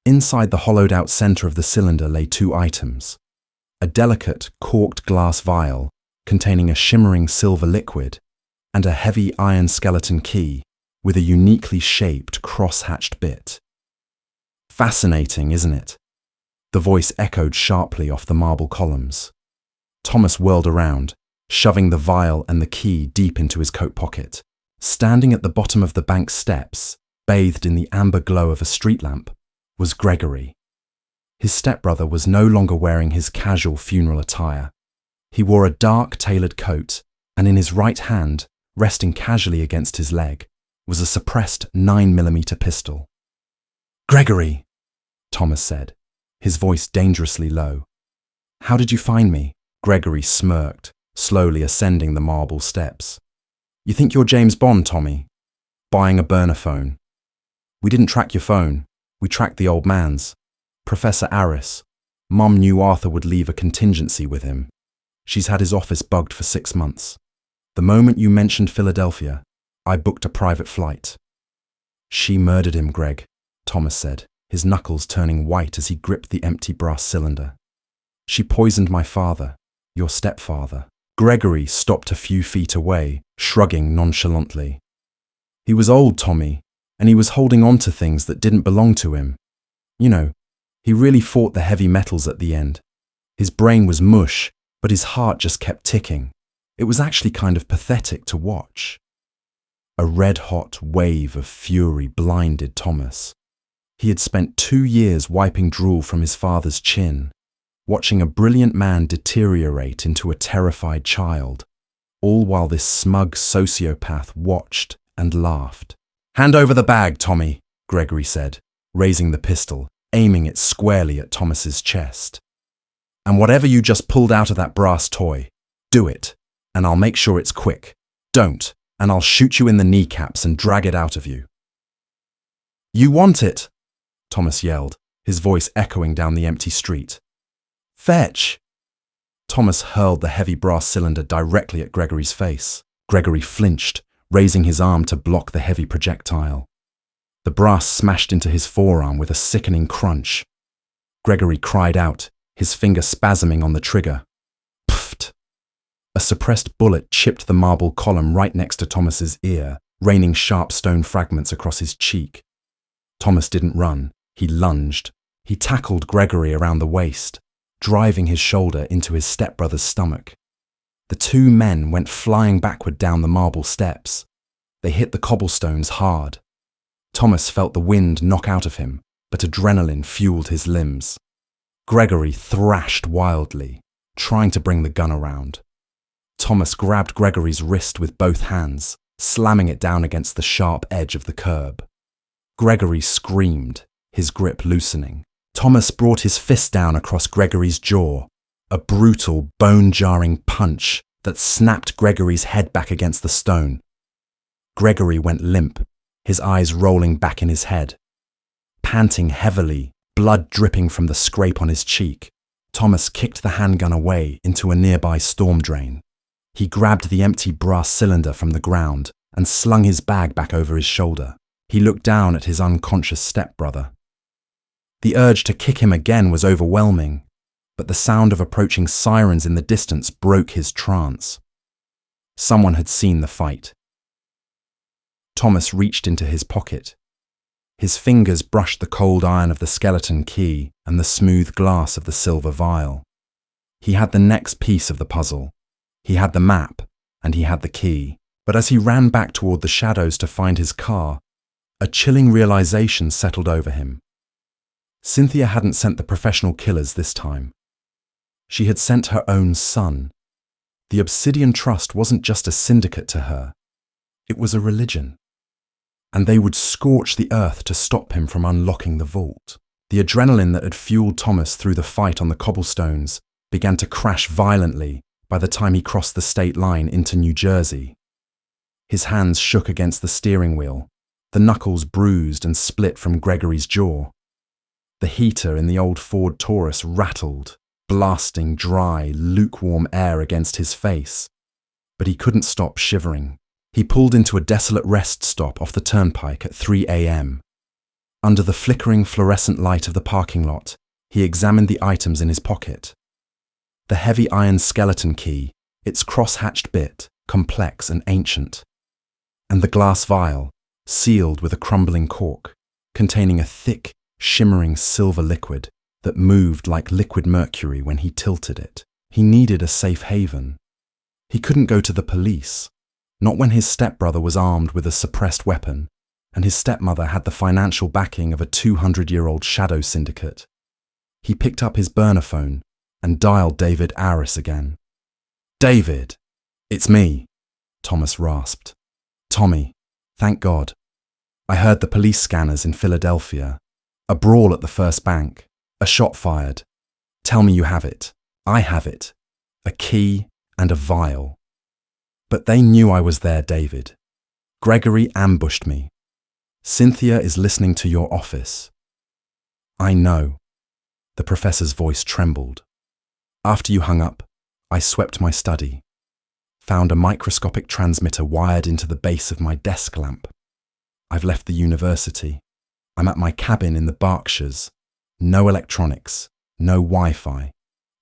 Speaker 1: Inside the hollowed-out center of the cylinder lay 2 items: a delicate, corked glass vial containing a shimmering silver liquid, and a heavy iron skeleton key with a uniquely shaped cross-hatched bit. Fascinating, isn't it? The voice echoed sharply off the marble columns. Thomas whirled around, shoving the vial and the key deep into his coat pocket. Standing at the bottom of the bank steps, bathed in the amber glow of a street lamp, was Gregory. His stepbrother was no longer wearing his casual funeral attire. He wore a dark tailored coat, and in his right hand, resting casually against his leg, was a suppressed 9mm pistol. "Gregory," Thomas said, his voice dangerously low. "How did you find me?" Gregory smirked, slowly ascending the marble steps. "You think you're James Bond, Tommy? Buying a burner phone. We didn't track your phone. We tracked the old man's. Professor Aris. Mum knew Arthur would leave a contingency with him. She's had his office bugged for 6 months. The moment you mentioned Philadelphia, I booked a private flight." "She murdered him, Greg," Thomas said, his knuckles turning white as he gripped the empty brass cylinder. "She poisoned my father, your stepfather." Gregory stopped a few feet away, shrugging nonchalantly. "He was old, Tommy, and he was holding on to things that didn't belong to him. You know, he really fought the heavy metals at the end. His brain was mush, but his heart just kept ticking. It was actually kind of pathetic to watch." A red-hot wave of fury blinded Thomas. He had spent 2 years wiping drool from his father's chin, watching a brilliant man deteriorate into a terrified child, all while this smug sociopath watched and laughed. "Hand over the bag, Tommy," Gregory said, raising the pistol, aiming it squarely at Thomas's chest. "And whatever you just pulled out of that brass toy, do it, and I'll make sure it's quick. Don't, and I'll shoot you in the kneecaps and drag it out of you." "You want it," Thomas yelled, his voice echoing down the empty street. "Fetch!" Thomas hurled the heavy brass cylinder directly at Gregory's face. Gregory flinched, raising his arm to block the heavy projectile. The brass smashed into his forearm with a sickening crunch. Gregory cried out, his finger spasming on the trigger. Pfft! A suppressed bullet chipped the marble column right next to Thomas's ear, raining sharp stone fragments across his cheek. Thomas didn't run. He lunged. He tackled Gregory around the waist, driving his shoulder into his stepbrother's stomach. The 2 men went flying backward down the marble steps. They hit the cobblestones hard. Thomas felt the wind knock out of him, but adrenaline fueled his limbs. Gregory thrashed wildly, trying to bring the gun around. Thomas grabbed Gregory's wrist with both hands, slamming it down against the sharp edge of the curb. Gregory screamed, his grip loosening. Thomas brought his fist down across Gregory's jaw, a brutal, bone-jarring punch that snapped Gregory's head back against the stone. Gregory went limp, his eyes rolling back in his head. Panting heavily, blood dripping from the scrape on his cheek, Thomas kicked the handgun away into a nearby storm drain. He grabbed the empty brass cylinder from the ground and slung his bag back over his shoulder. He looked down at his unconscious stepbrother. The urge to kick him again was overwhelming, but the sound of approaching sirens in the distance broke his trance. Someone had seen the fight. Thomas reached into his pocket. His fingers brushed the cold iron of the skeleton key and the smooth glass of the silver vial. He had the next piece of the puzzle. He had the map, and he had the key. But as he ran back toward the shadows to find his car, a chilling realization settled over him. Cynthia hadn't sent the professional killers this time. She had sent her own son. The Obsidian Trust wasn't just a syndicate to her. It was a religion. And they would scorch the earth to stop him from unlocking the vault. The adrenaline that had fueled Thomas through the fight on the cobblestones began to crash violently by the time he crossed the state line into New Jersey. His hands shook against the steering wheel, the knuckles bruised and split from Gregory's jaw. The heater in the old Ford Taurus rattled, blasting dry, lukewarm air against his face. But he couldn't stop shivering. He pulled into a desolate rest stop off the turnpike at 3 a.m. Under the flickering fluorescent light of the parking lot, he examined the items in his pocket. The heavy iron skeleton key, its cross-hatched bit, complex and ancient. And the glass vial, sealed with a crumbling cork, containing a thick, shimmering silver liquid that moved like liquid mercury when he tilted it. He needed a safe haven. He couldn't go to the police, not when his stepbrother was armed with a suppressed weapon, and his stepmother had the financial backing of a 200-year-old shadow syndicate. He picked up his burner phone and dialed David Aris again. "David, it's me," Thomas rasped. "Tommy, thank God. I heard the police scanners in Philadelphia. A brawl at the First Bank. A shot fired. Tell me you have it. I have it. A key and a vial. But they knew I was there, David. Gregory ambushed me. Cynthia is listening to your office." "I know." The professor's voice trembled. "After you hung up, I swept my study, found a microscopic transmitter wired into the base of my desk lamp. I've left the university. I'm at my cabin in the Berkshires. No electronics, no Wi-Fi,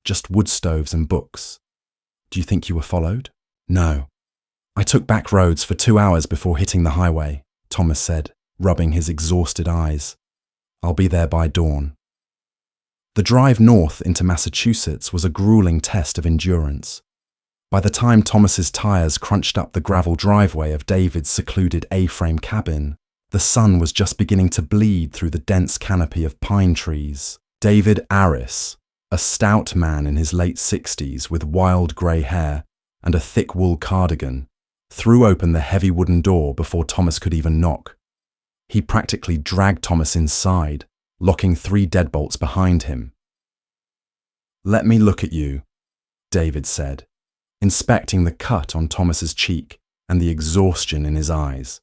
Speaker 1: just wood stoves and books. Do you think you were followed? No. I took back roads for 2 hours before hitting the highway, Thomas said, rubbing his exhausted eyes. I'll be there by dawn. The drive north into Massachusetts was a grueling test of endurance. By the time Thomas's tires crunched up the gravel driveway of David's secluded A-frame cabin, the sun was just beginning to bleed through the dense canopy of pine trees. David Arris, a stout man in his late 60s with wild grey hair and a thick wool cardigan, threw open the heavy wooden door before Thomas could even knock. He practically dragged Thomas inside, locking 3 deadbolts behind him. "Let me look at you," David said, inspecting the cut on Thomas's cheek and the exhaustion in his eyes.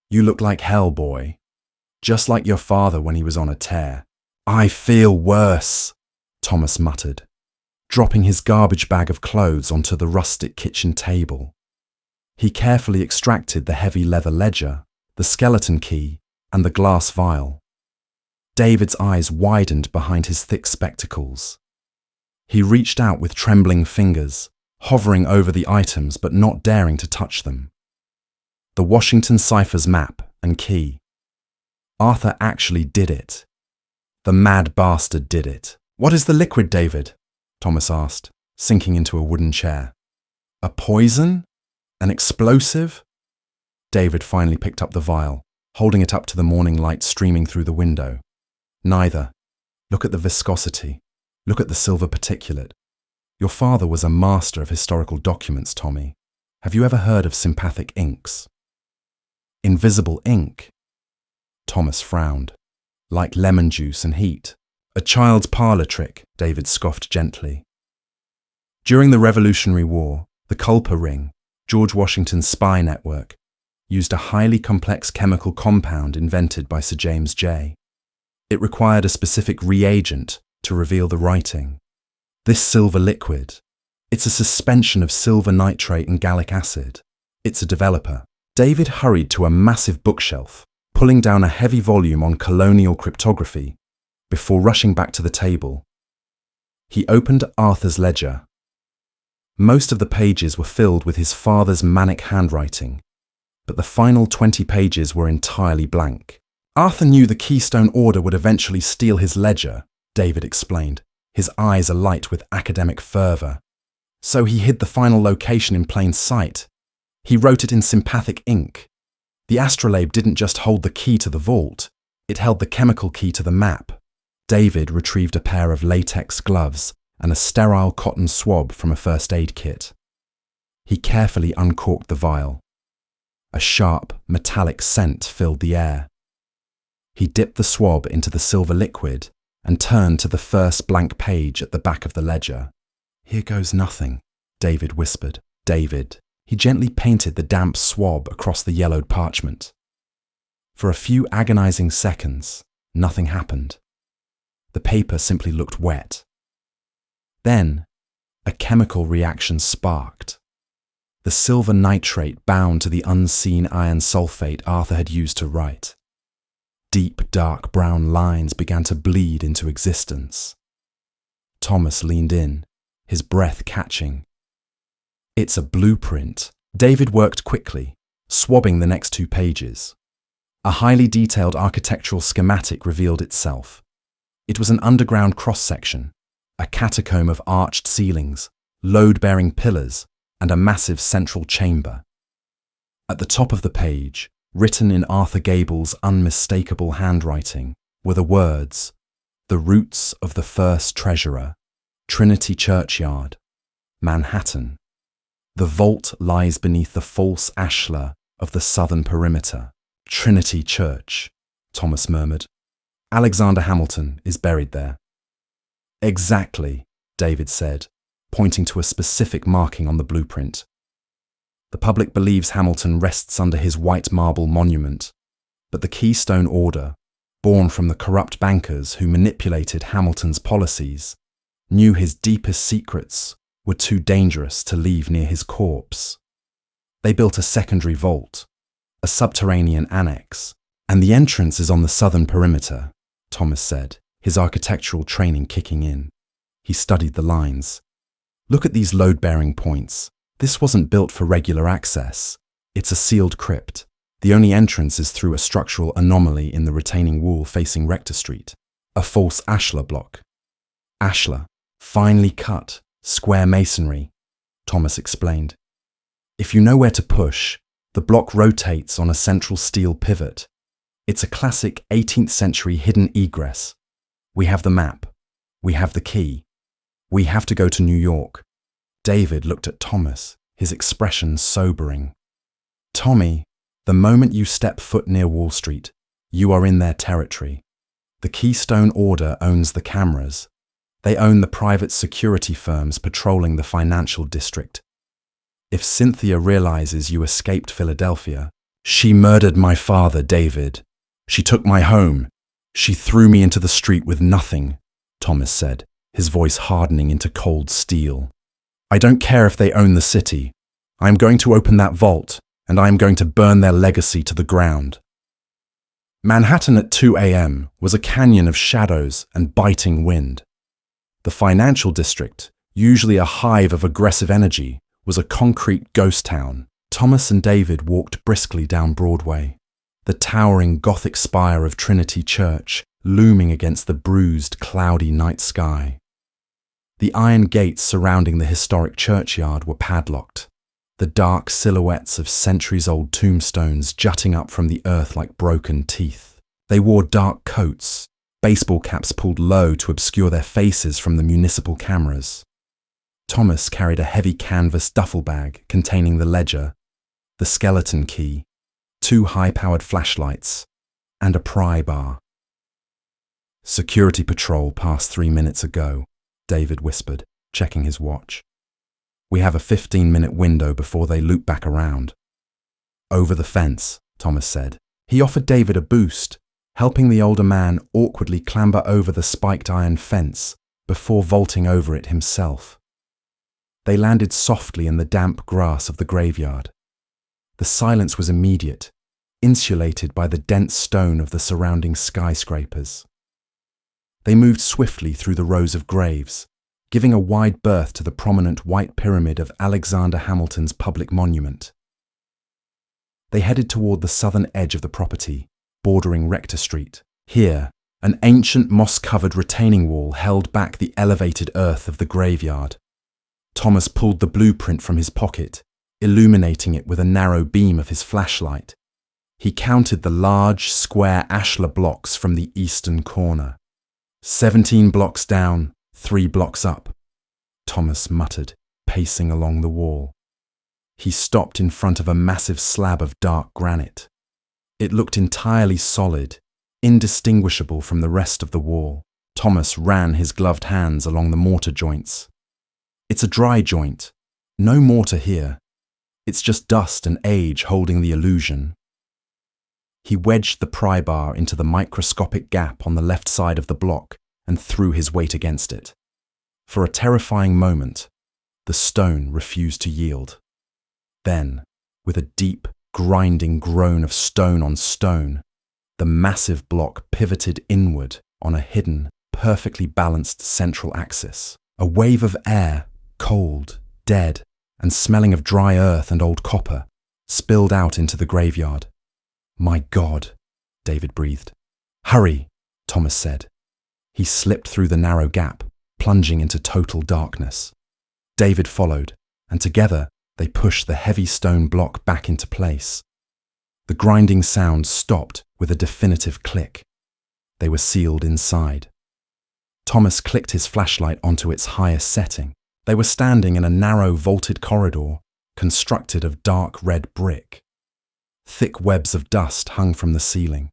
Speaker 1: "You look like hell, boy. Just like your father when he was on a tear." "I feel worse," Thomas muttered, dropping his garbage bag of clothes onto the rustic kitchen table. He carefully extracted the heavy leather ledger, the skeleton key, and the glass vial. David's eyes widened behind his thick spectacles. He reached out with trembling fingers, hovering over the items but not daring to touch them. The Washington Cypher's map and key. Arthur actually did it. The mad bastard did it. "What is the liquid, David?" Thomas asked, sinking into a wooden chair. "A poison? An explosive?" David finally picked up the vial, holding it up to the morning light streaming through the window. "Neither. Look at the viscosity. Look at the silver particulate. Your father was a master of historical documents, Tommy. Have you ever heard of sympathic inks?" "Invisible ink?" Thomas frowned. "Like lemon juice and heat. A child's parlour trick," David scoffed gently. During the Revolutionary War, the Culper Ring, George Washington's spy network, used a highly complex chemical compound invented by Sir James J. It required a specific reagent to reveal the writing. This silver liquid, it's a suspension of silver nitrate and gallic acid. It's a developer. David hurried to a massive bookshelf, pulling down a heavy volume on colonial cryptography, before rushing back to the table. He opened Arthur's ledger. Most of the pages were filled with his father's manic handwriting, but the final 20 pages were entirely blank. "Arthur knew the Keystone Order would eventually steal his ledger," David explained, his eyes alight with academic fervour. "So he hid the final location in plain sight. He wrote it in sympathic ink. The astrolabe didn't just hold the key to the vault, it held the chemical key to the map." David retrieved a pair of latex gloves and a sterile cotton swab from a first aid kit. He carefully uncorked the vial. A sharp, metallic scent filled the air. He dipped the swab into the silver liquid and turned to the first blank page at the back of the ledger. "Here goes nothing," David whispered. "David." He gently painted the damp swab across the yellowed parchment. For a few agonizing seconds, nothing happened. The paper simply looked wet. Then, a chemical reaction sparked. The silver nitrate bound to the unseen iron sulfate Arthur had used to write. Deep, dark brown lines began to bleed into existence. Thomas leaned in, his breath catching. "It's a blueprint." David worked quickly, swabbing the next 2 pages. A highly detailed architectural schematic revealed itself. It was an underground cross-section, a catacomb of arched ceilings, load-bearing pillars, and a massive central chamber. At the top of the page, written in Arthur Gable's unmistakable handwriting, were the words, "The roots of the first treasurer, Trinity Churchyard, Manhattan. The vault lies beneath the false ashlar of the southern perimeter." "Trinity Church," Thomas murmured. "Alexander Hamilton is buried there." "Exactly," David said, pointing to a specific marking on the blueprint. "The public believes Hamilton rests under his white marble monument, but the Keystone Order, born from the corrupt bankers who manipulated Hamilton's policies, knew his deepest secrets were too dangerous to leave near his corpse. They built a secondary vault, a subterranean annex, and the entrance is on the southern perimeter, Thomas said, his architectural training kicking in. He studied the lines. Look at these load-bearing points. This wasn't built for regular access. It's a sealed crypt. The only entrance is through a structural anomaly in the retaining wall facing Rector Street, a false ashlar block. Ashlar, finely cut, square masonry, Thomas explained. If you know where to push, the block rotates on a central steel pivot. It's a classic 18th century hidden egress. We have the map. We have the key. We have to go to New York. David looked at Thomas, his expression sobering. Tommy, the moment you step foot near Wall Street, you are in their territory. The Keystone Order owns the cameras. They own the private security firms patrolling the financial district. If Cynthia realizes you escaped Philadelphia, she murdered my father, David. She took my home. She threw me into the street with nothing, Thomas said, his voice hardening into cold steel. I don't care if they own the city. I am going to open that vault, and I am going to burn their legacy to the ground. Manhattan at 2 a.m. was a canyon of shadows and biting wind. The financial district, usually a hive of aggressive energy, was a concrete ghost town. Thomas and David walked briskly down Broadway, the towering Gothic spire of Trinity Church looming against the bruised, cloudy night sky. The iron gates surrounding the historic churchyard were padlocked, the dark silhouettes of centuries-old tombstones jutting up from the earth like broken teeth. They wore dark coats, baseball caps pulled low to obscure their faces from the municipal cameras. Thomas carried a heavy canvas duffel bag containing the ledger, the skeleton key, 2 high-powered flashlights, and a pry bar. Security patrol passed 3 minutes ago, David whispered, checking his watch. We have a 15-minute window before they loop back around. Over the fence, Thomas said. He offered David a boost, helping the older man awkwardly clamber over the spiked iron fence before vaulting over it himself. They landed softly in the damp grass of the graveyard. The silence was immediate, insulated by the dense stone of the surrounding skyscrapers. They moved swiftly through the rows of graves, giving a wide berth to the prominent white pyramid of Alexander Hamilton's public monument. They headed toward the southern edge of the property, bordering Rector Street. Here, an ancient moss-covered retaining wall held back the elevated earth of the graveyard. Thomas pulled the blueprint from his pocket, illuminating it with a narrow beam of his flashlight. He counted the large, square ashlar blocks from the eastern corner. 17 blocks down, 3 blocks up, Thomas muttered, pacing along the wall. He stopped in front of a massive slab of dark granite. It looked entirely solid, indistinguishable from the rest of the wall. Thomas ran his gloved hands along the mortar joints. It's a dry joint. No mortar here. It's just dust and age holding the illusion. He wedged the pry bar into the microscopic gap on the left side of the block and threw his weight against it. For a terrifying moment, the stone refused to yield. Then, with a deep, grinding groan of stone on stone, the massive block pivoted inward on a hidden, perfectly balanced central axis. A wave of air, cold, dead, and smelling of dry earth and old copper, spilled out into the graveyard. My God, David breathed. Hurry, Thomas said. He slipped through the narrow gap, plunging into total darkness. David followed, and together they pushed the heavy stone block back into place. The grinding sound stopped with a definitive click. They were sealed inside. Thomas clicked his flashlight onto its highest setting. They were standing in a narrow vaulted corridor, constructed of dark red brick. Thick webs of dust hung from the ceiling.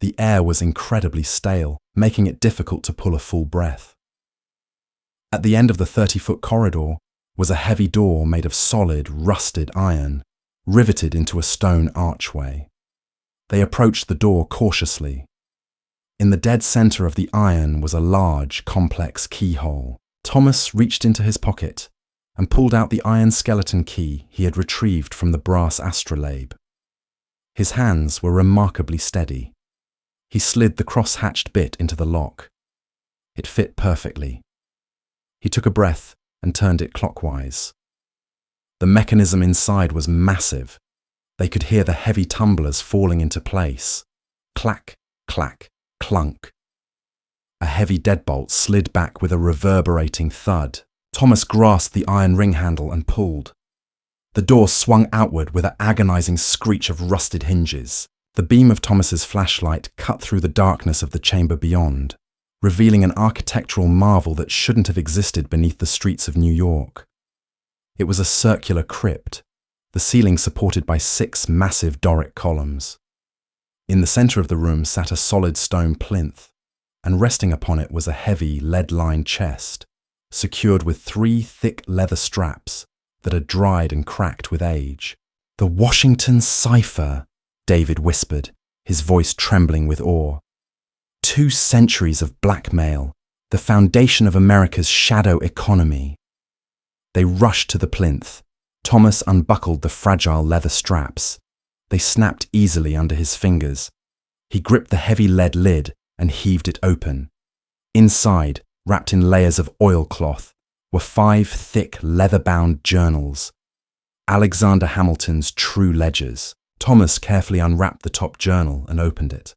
Speaker 1: The air was incredibly stale, making it difficult to pull a full breath. At the end of the 30-foot corridor was a heavy door made of solid, rusted iron, riveted into a stone archway. They approached the door cautiously. In the dead center of the iron was a large, complex keyhole. Thomas reached into his pocket and pulled out the iron skeleton key he had retrieved from the brass astrolabe. His hands were remarkably steady. He slid the cross-hatched bit into the lock. It fit perfectly. He took a breath and turned it clockwise. The mechanism inside was massive. They could hear the heavy tumblers falling into place. Clack, clack, clunk. A heavy deadbolt slid back with a reverberating thud. Thomas grasped the iron ring handle and pulled. The door swung outward with an agonizing screech of rusted hinges. The beam of Thomas's flashlight cut through the darkness of the chamber beyond, revealing an architectural marvel that shouldn't have existed beneath the streets of New York. It was a circular crypt, the ceiling supported by 6 massive Doric columns. In the center of the room sat a solid stone plinth, and resting upon it was a heavy, lead-lined chest, secured with 3 thick leather straps that had dried and cracked with age. "The Washington cipher," David whispered, his voice trembling with awe. 2 centuries of blackmail, the foundation of America's shadow economy. They rushed to the plinth. Thomas unbuckled the fragile leather straps. They snapped easily under his fingers. He gripped the heavy lead lid and heaved it open. Inside, wrapped in layers of oilcloth, were 5 thick leather-bound journals. Alexander Hamilton's true ledgers. Thomas carefully unwrapped the top journal and opened it.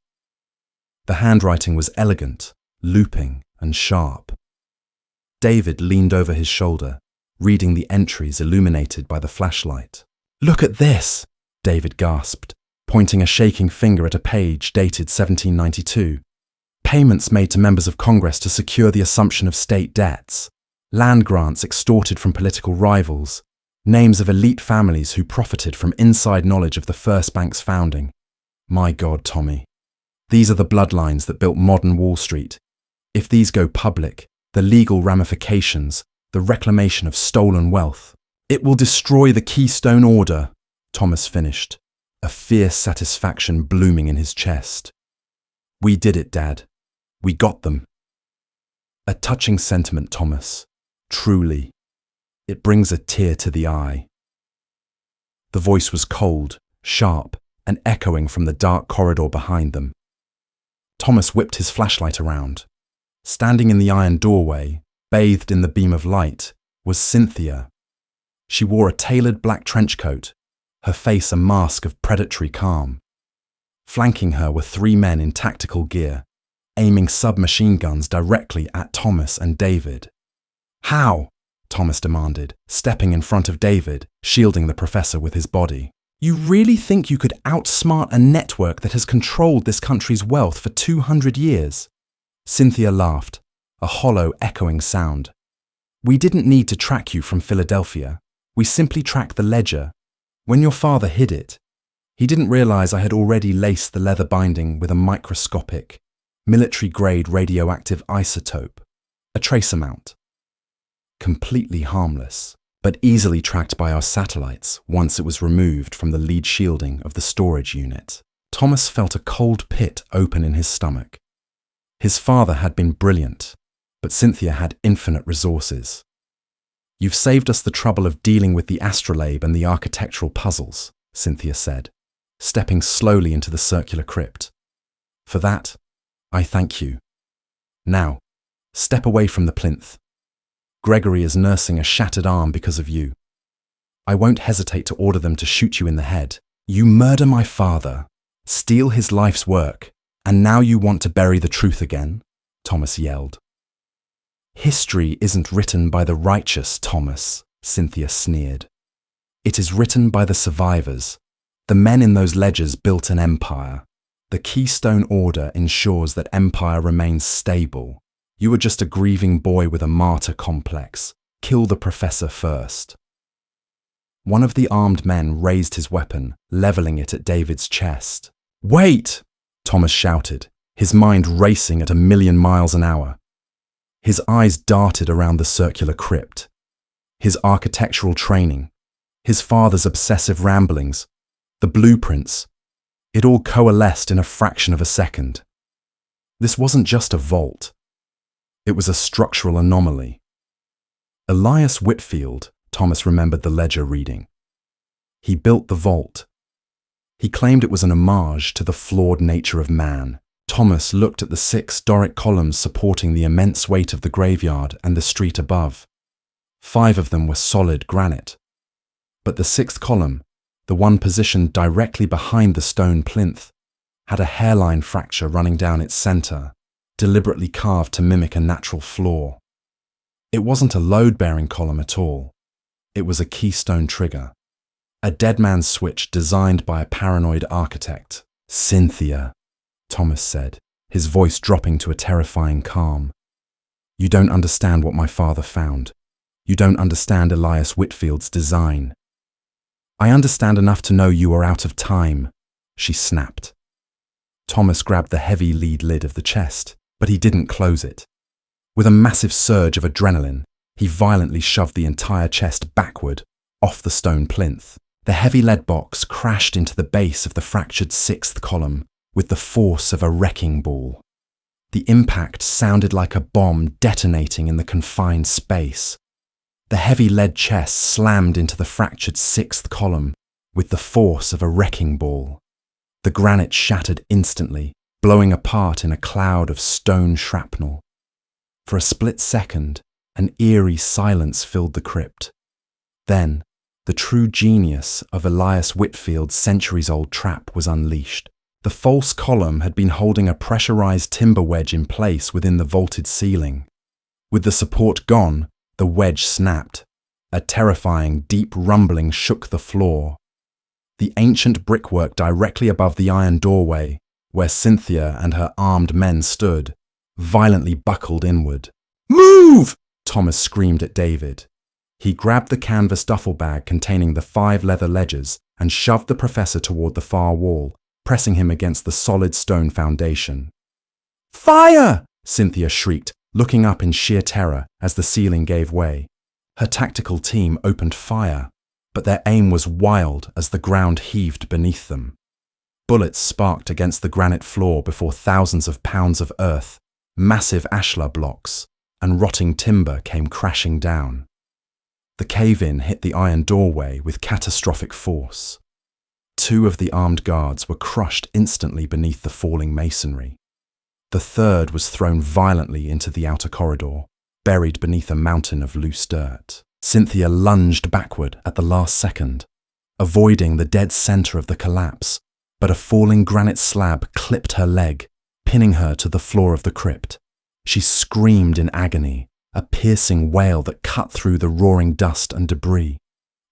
Speaker 1: The handwriting was elegant, looping, and sharp. David leaned over his shoulder, reading the entries illuminated by the flashlight. "Look at this," David gasped, pointing a shaking finger at a page dated 1792. "Payments made to members of Congress to secure the assumption of state debts, land grants extorted from political rivals, names of elite families who profited from inside knowledge of the First Bank's founding. My God, Tommy. These are the bloodlines that built modern Wall Street. If these go public, the legal ramifications, the reclamation of stolen wealth. It will destroy the Keystone Order," Thomas finished, a fierce satisfaction blooming in his chest. "We did it, Dad. We got them." A touching sentiment, Thomas. Truly. It brings a tear to the eye. The voice was cold, sharp, and echoing from the dark corridor behind them. Thomas whipped his flashlight around. Standing in the iron doorway, bathed in the beam of light, was Cynthia. She wore a tailored black trench coat, her face a mask of predatory calm. Flanking her were 3 men in tactical gear, aiming submachine guns directly at Thomas and David. "How?" Thomas demanded, stepping in front of David, shielding the professor with his body. "You really think you could outsmart a network that has controlled this country's wealth for 200 years? Cynthia laughed, a hollow, echoing sound. "We didn't need to track you from Philadelphia. We simply tracked the ledger. When your father hid it, he didn't realize I had already laced the leather binding with a microscopic, military-grade radioactive isotope, a trace amount. Completely harmless, but easily tracked by our satellites once it was removed from the lead shielding of the storage unit." Thomas felt a cold pit open in his stomach. His father had been brilliant, but Cynthia had infinite resources. "You've saved us the trouble of dealing with the astrolabe and the architectural puzzles," Cynthia said, stepping slowly into the circular crypt. "For that, I thank you. Now, step away from the plinth. Gregory is nursing a shattered arm because of you. I won't hesitate to order them to shoot you in the head. You murder my father, steal his life's work, and now you want to bury the truth again?" Thomas yelled. "History isn't written by the righteous, Thomas," Cynthia sneered. "It is written by the survivors. The men in those ledgers built an empire. The Keystone Order ensures that empire remains stable. You were just a grieving boy with a martyr complex. Kill the professor first." One of the armed men raised his weapon, leveling it at David's chest. "Wait!" Thomas shouted, his mind racing at 1,000,000 miles an hour. His eyes darted around the circular crypt. His architectural training, his father's obsessive ramblings, the blueprints, it all coalesced in a fraction of a second. This wasn't just a vault. It was a structural anomaly. Elias Whitfield, Thomas remembered the ledger reading. He built the vault. He claimed it was an homage to the flawed nature of man. Thomas looked at the 6 Doric columns supporting the immense weight of the graveyard and the street above. 5 of them were solid granite. But the 6th column, the one positioned directly behind the stone plinth, had a hairline fracture running down its center, deliberately carved to mimic a natural flaw. It wasn't a load-bearing column at all. It was a keystone trigger. A dead man's switch designed by a paranoid architect. "Cynthia," Thomas said, his voice dropping to a terrifying calm. "You don't understand what my father found. You don't understand Elias Whitfield's design." "I understand enough to know you are out of time," she snapped. Thomas grabbed the heavy lead lid of the chest, but he didn't close it. With a massive surge of adrenaline, he violently shoved the entire chest backward, off the stone plinth. The heavy lead box crashed into the base of the fractured 6th column with the force of a wrecking ball. The impact sounded like a bomb detonating in the confined space. The heavy lead chest slammed into the fractured 6th column with the force of a wrecking ball. The granite shattered instantly, blowing apart in a cloud of stone shrapnel. For a split second, an eerie silence filled the crypt. Then, the true genius of Elias Whitfield's centuries-old trap was unleashed. The false column had been holding a pressurized timber wedge in place within the vaulted ceiling. With the support gone, the wedge snapped. A terrifying, deep rumbling shook the floor. The ancient brickwork directly above the iron doorway, where Cynthia and her armed men stood, violently buckled inward. "Move!" Thomas screamed at David. He grabbed the canvas duffel bag containing the 5 leather ledgers and shoved the professor toward the far wall, pressing him against the solid stone foundation. "Fire!" Cynthia shrieked, looking up in sheer terror as the ceiling gave way. Her tactical team opened fire, but their aim was wild as the ground heaved beneath them. Bullets sparked against the granite floor before thousands of pounds of earth, massive ashlar blocks, and rotting timber came crashing down. The cave-in hit the iron doorway with catastrophic force. 2 of the armed guards were crushed instantly beneath the falling masonry. The 3rd was thrown violently into the outer corridor, buried beneath a mountain of loose dirt. Cynthia lunged backward at the last second, avoiding the dead center of the collapse, but a falling granite slab clipped her leg, pinning her to the floor of the crypt. She screamed in agony, a piercing wail that cut through the roaring dust and debris.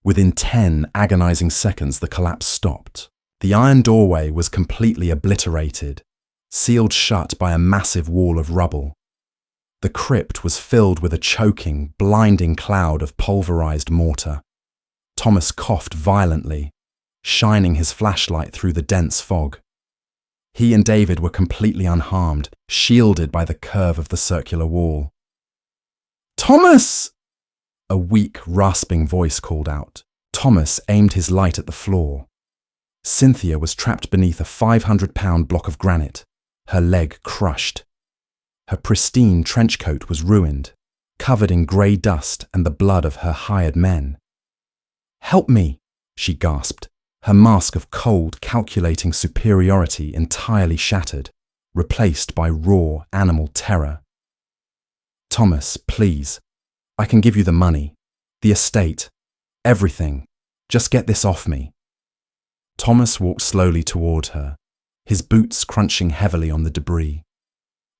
Speaker 1: Within 10 agonizing seconds, the collapse stopped. The iron doorway was completely obliterated, sealed shut by a massive wall of rubble. The crypt was filled with a choking, blinding cloud of pulverized mortar. Thomas coughed violently, shining his flashlight through the dense fog. He and David were completely unharmed, shielded by the curve of the circular wall. "Thomas!" A weak, rasping voice called out. Thomas aimed his light at the floor. Cynthia was trapped beneath a 500-pound block of granite, her leg crushed. Her pristine trench coat was ruined, covered in grey dust and the blood of her hired men. "Help me," she gasped, her mask of cold, calculating superiority entirely shattered, replaced by raw, animal terror. "Thomas, please. I can give you the money, the estate, everything. Just get this off me." Thomas walked slowly toward her, his boots crunching heavily on the debris.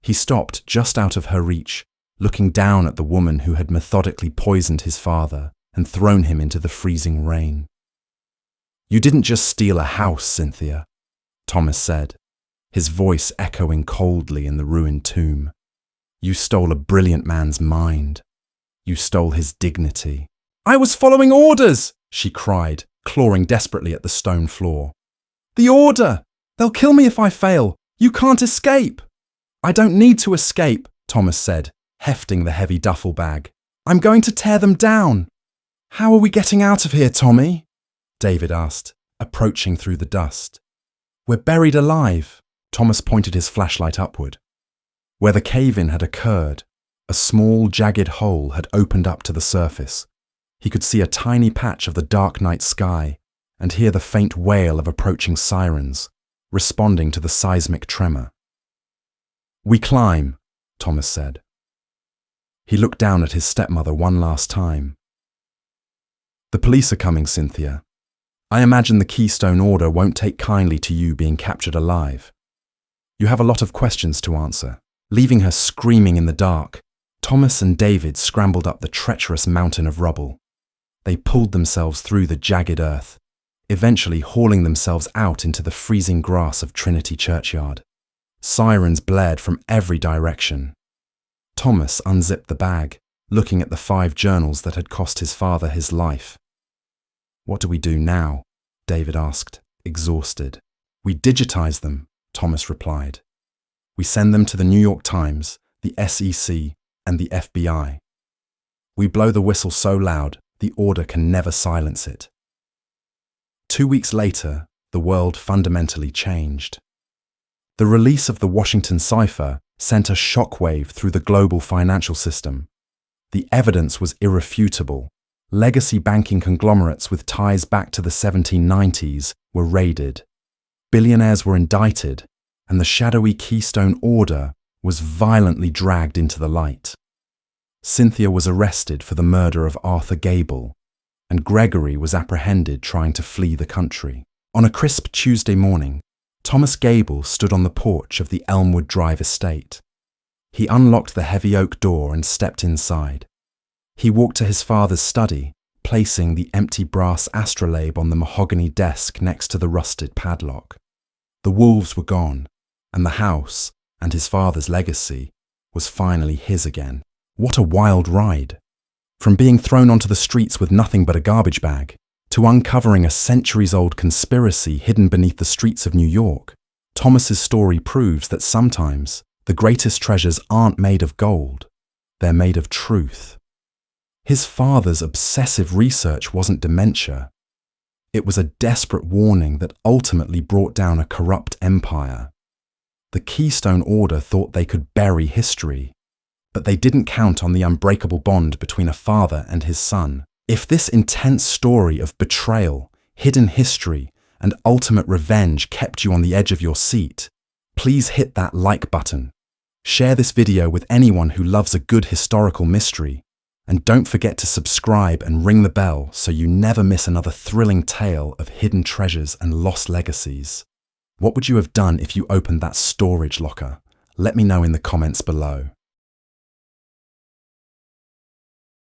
Speaker 1: He stopped just out of her reach, looking down at the woman who had methodically poisoned his father and thrown him into the freezing rain. "You didn't just steal a house, Cynthia," Thomas said, his voice echoing coldly in the ruined tomb. "You stole a brilliant man's mind. You stole his dignity." "I was following orders!" she cried, clawing desperately at the stone floor. "The order! They'll kill me if I fail! You can't escape!" "I don't need to escape," Thomas said, hefting the heavy duffel bag. "I'm going to tear them down." "How are we getting out of here, Tommy?" David asked, approaching through the dust. "We're buried alive." Thomas pointed his flashlight upward. Where the cave-in had occurred, a small, jagged hole had opened up to the surface, He could see a tiny patch of the dark night sky and hear the faint wail of approaching sirens, responding to the seismic tremor. "We climb," Thomas said. He looked down at his stepmother one last time. "The police are coming, Cynthia. I imagine the Keystone Order won't take kindly to you being captured alive. You have a lot of questions to answer." Leaving her screaming in the dark, Thomas and David scrambled up the treacherous mountain of rubble. They pulled themselves through the jagged earth, eventually hauling themselves out into the freezing grass of Trinity Churchyard. Sirens blared from every direction. Thomas unzipped the bag, looking at the 5 journals that had cost his father his life. "What do we do now?" David asked, exhausted. "We digitize them," Thomas replied. "We send them to the New York Times, the SEC, and the FBI. We blow the whistle so loud, the Order can never silence it." 2 weeks later, the world fundamentally changed. The release of the Washington cipher sent a shockwave through the global financial system. The evidence was irrefutable. Legacy banking conglomerates with ties back to the 1790s were raided. Billionaires were indicted, and the shadowy Keystone Order was violently dragged into the light. Cynthia was arrested for the murder of Arthur Gable, and Gregory was apprehended trying to flee the country. On a crisp Tuesday morning, Thomas Gable stood on the porch of the Elmwood Drive estate. He unlocked the heavy oak door and stepped inside. He walked to his father's study, placing the empty brass astrolabe on the mahogany desk next to the rusted padlock. The wolves were gone, and the house, and his father's legacy, was finally his again. What a wild ride! From being thrown onto the streets with nothing but a garbage bag, to uncovering a centuries-old conspiracy hidden beneath the streets of New York, Thomas's story proves that sometimes the greatest treasures aren't made of gold, they're made of truth. His father's obsessive research wasn't dementia. It was a desperate warning that ultimately brought down a corrupt empire. The Keystone Order thought they could bury history, but they didn't count on the unbreakable bond between a father and his son. If this intense story of betrayal, hidden history, and ultimate revenge kept you on the edge of your seat, please hit that like button. Share this video with anyone who loves a good historical mystery, and don't forget to subscribe and ring the bell so you never miss another thrilling tale of hidden treasures and lost legacies. What would you have done if you opened that storage locker? Let me know in the comments below.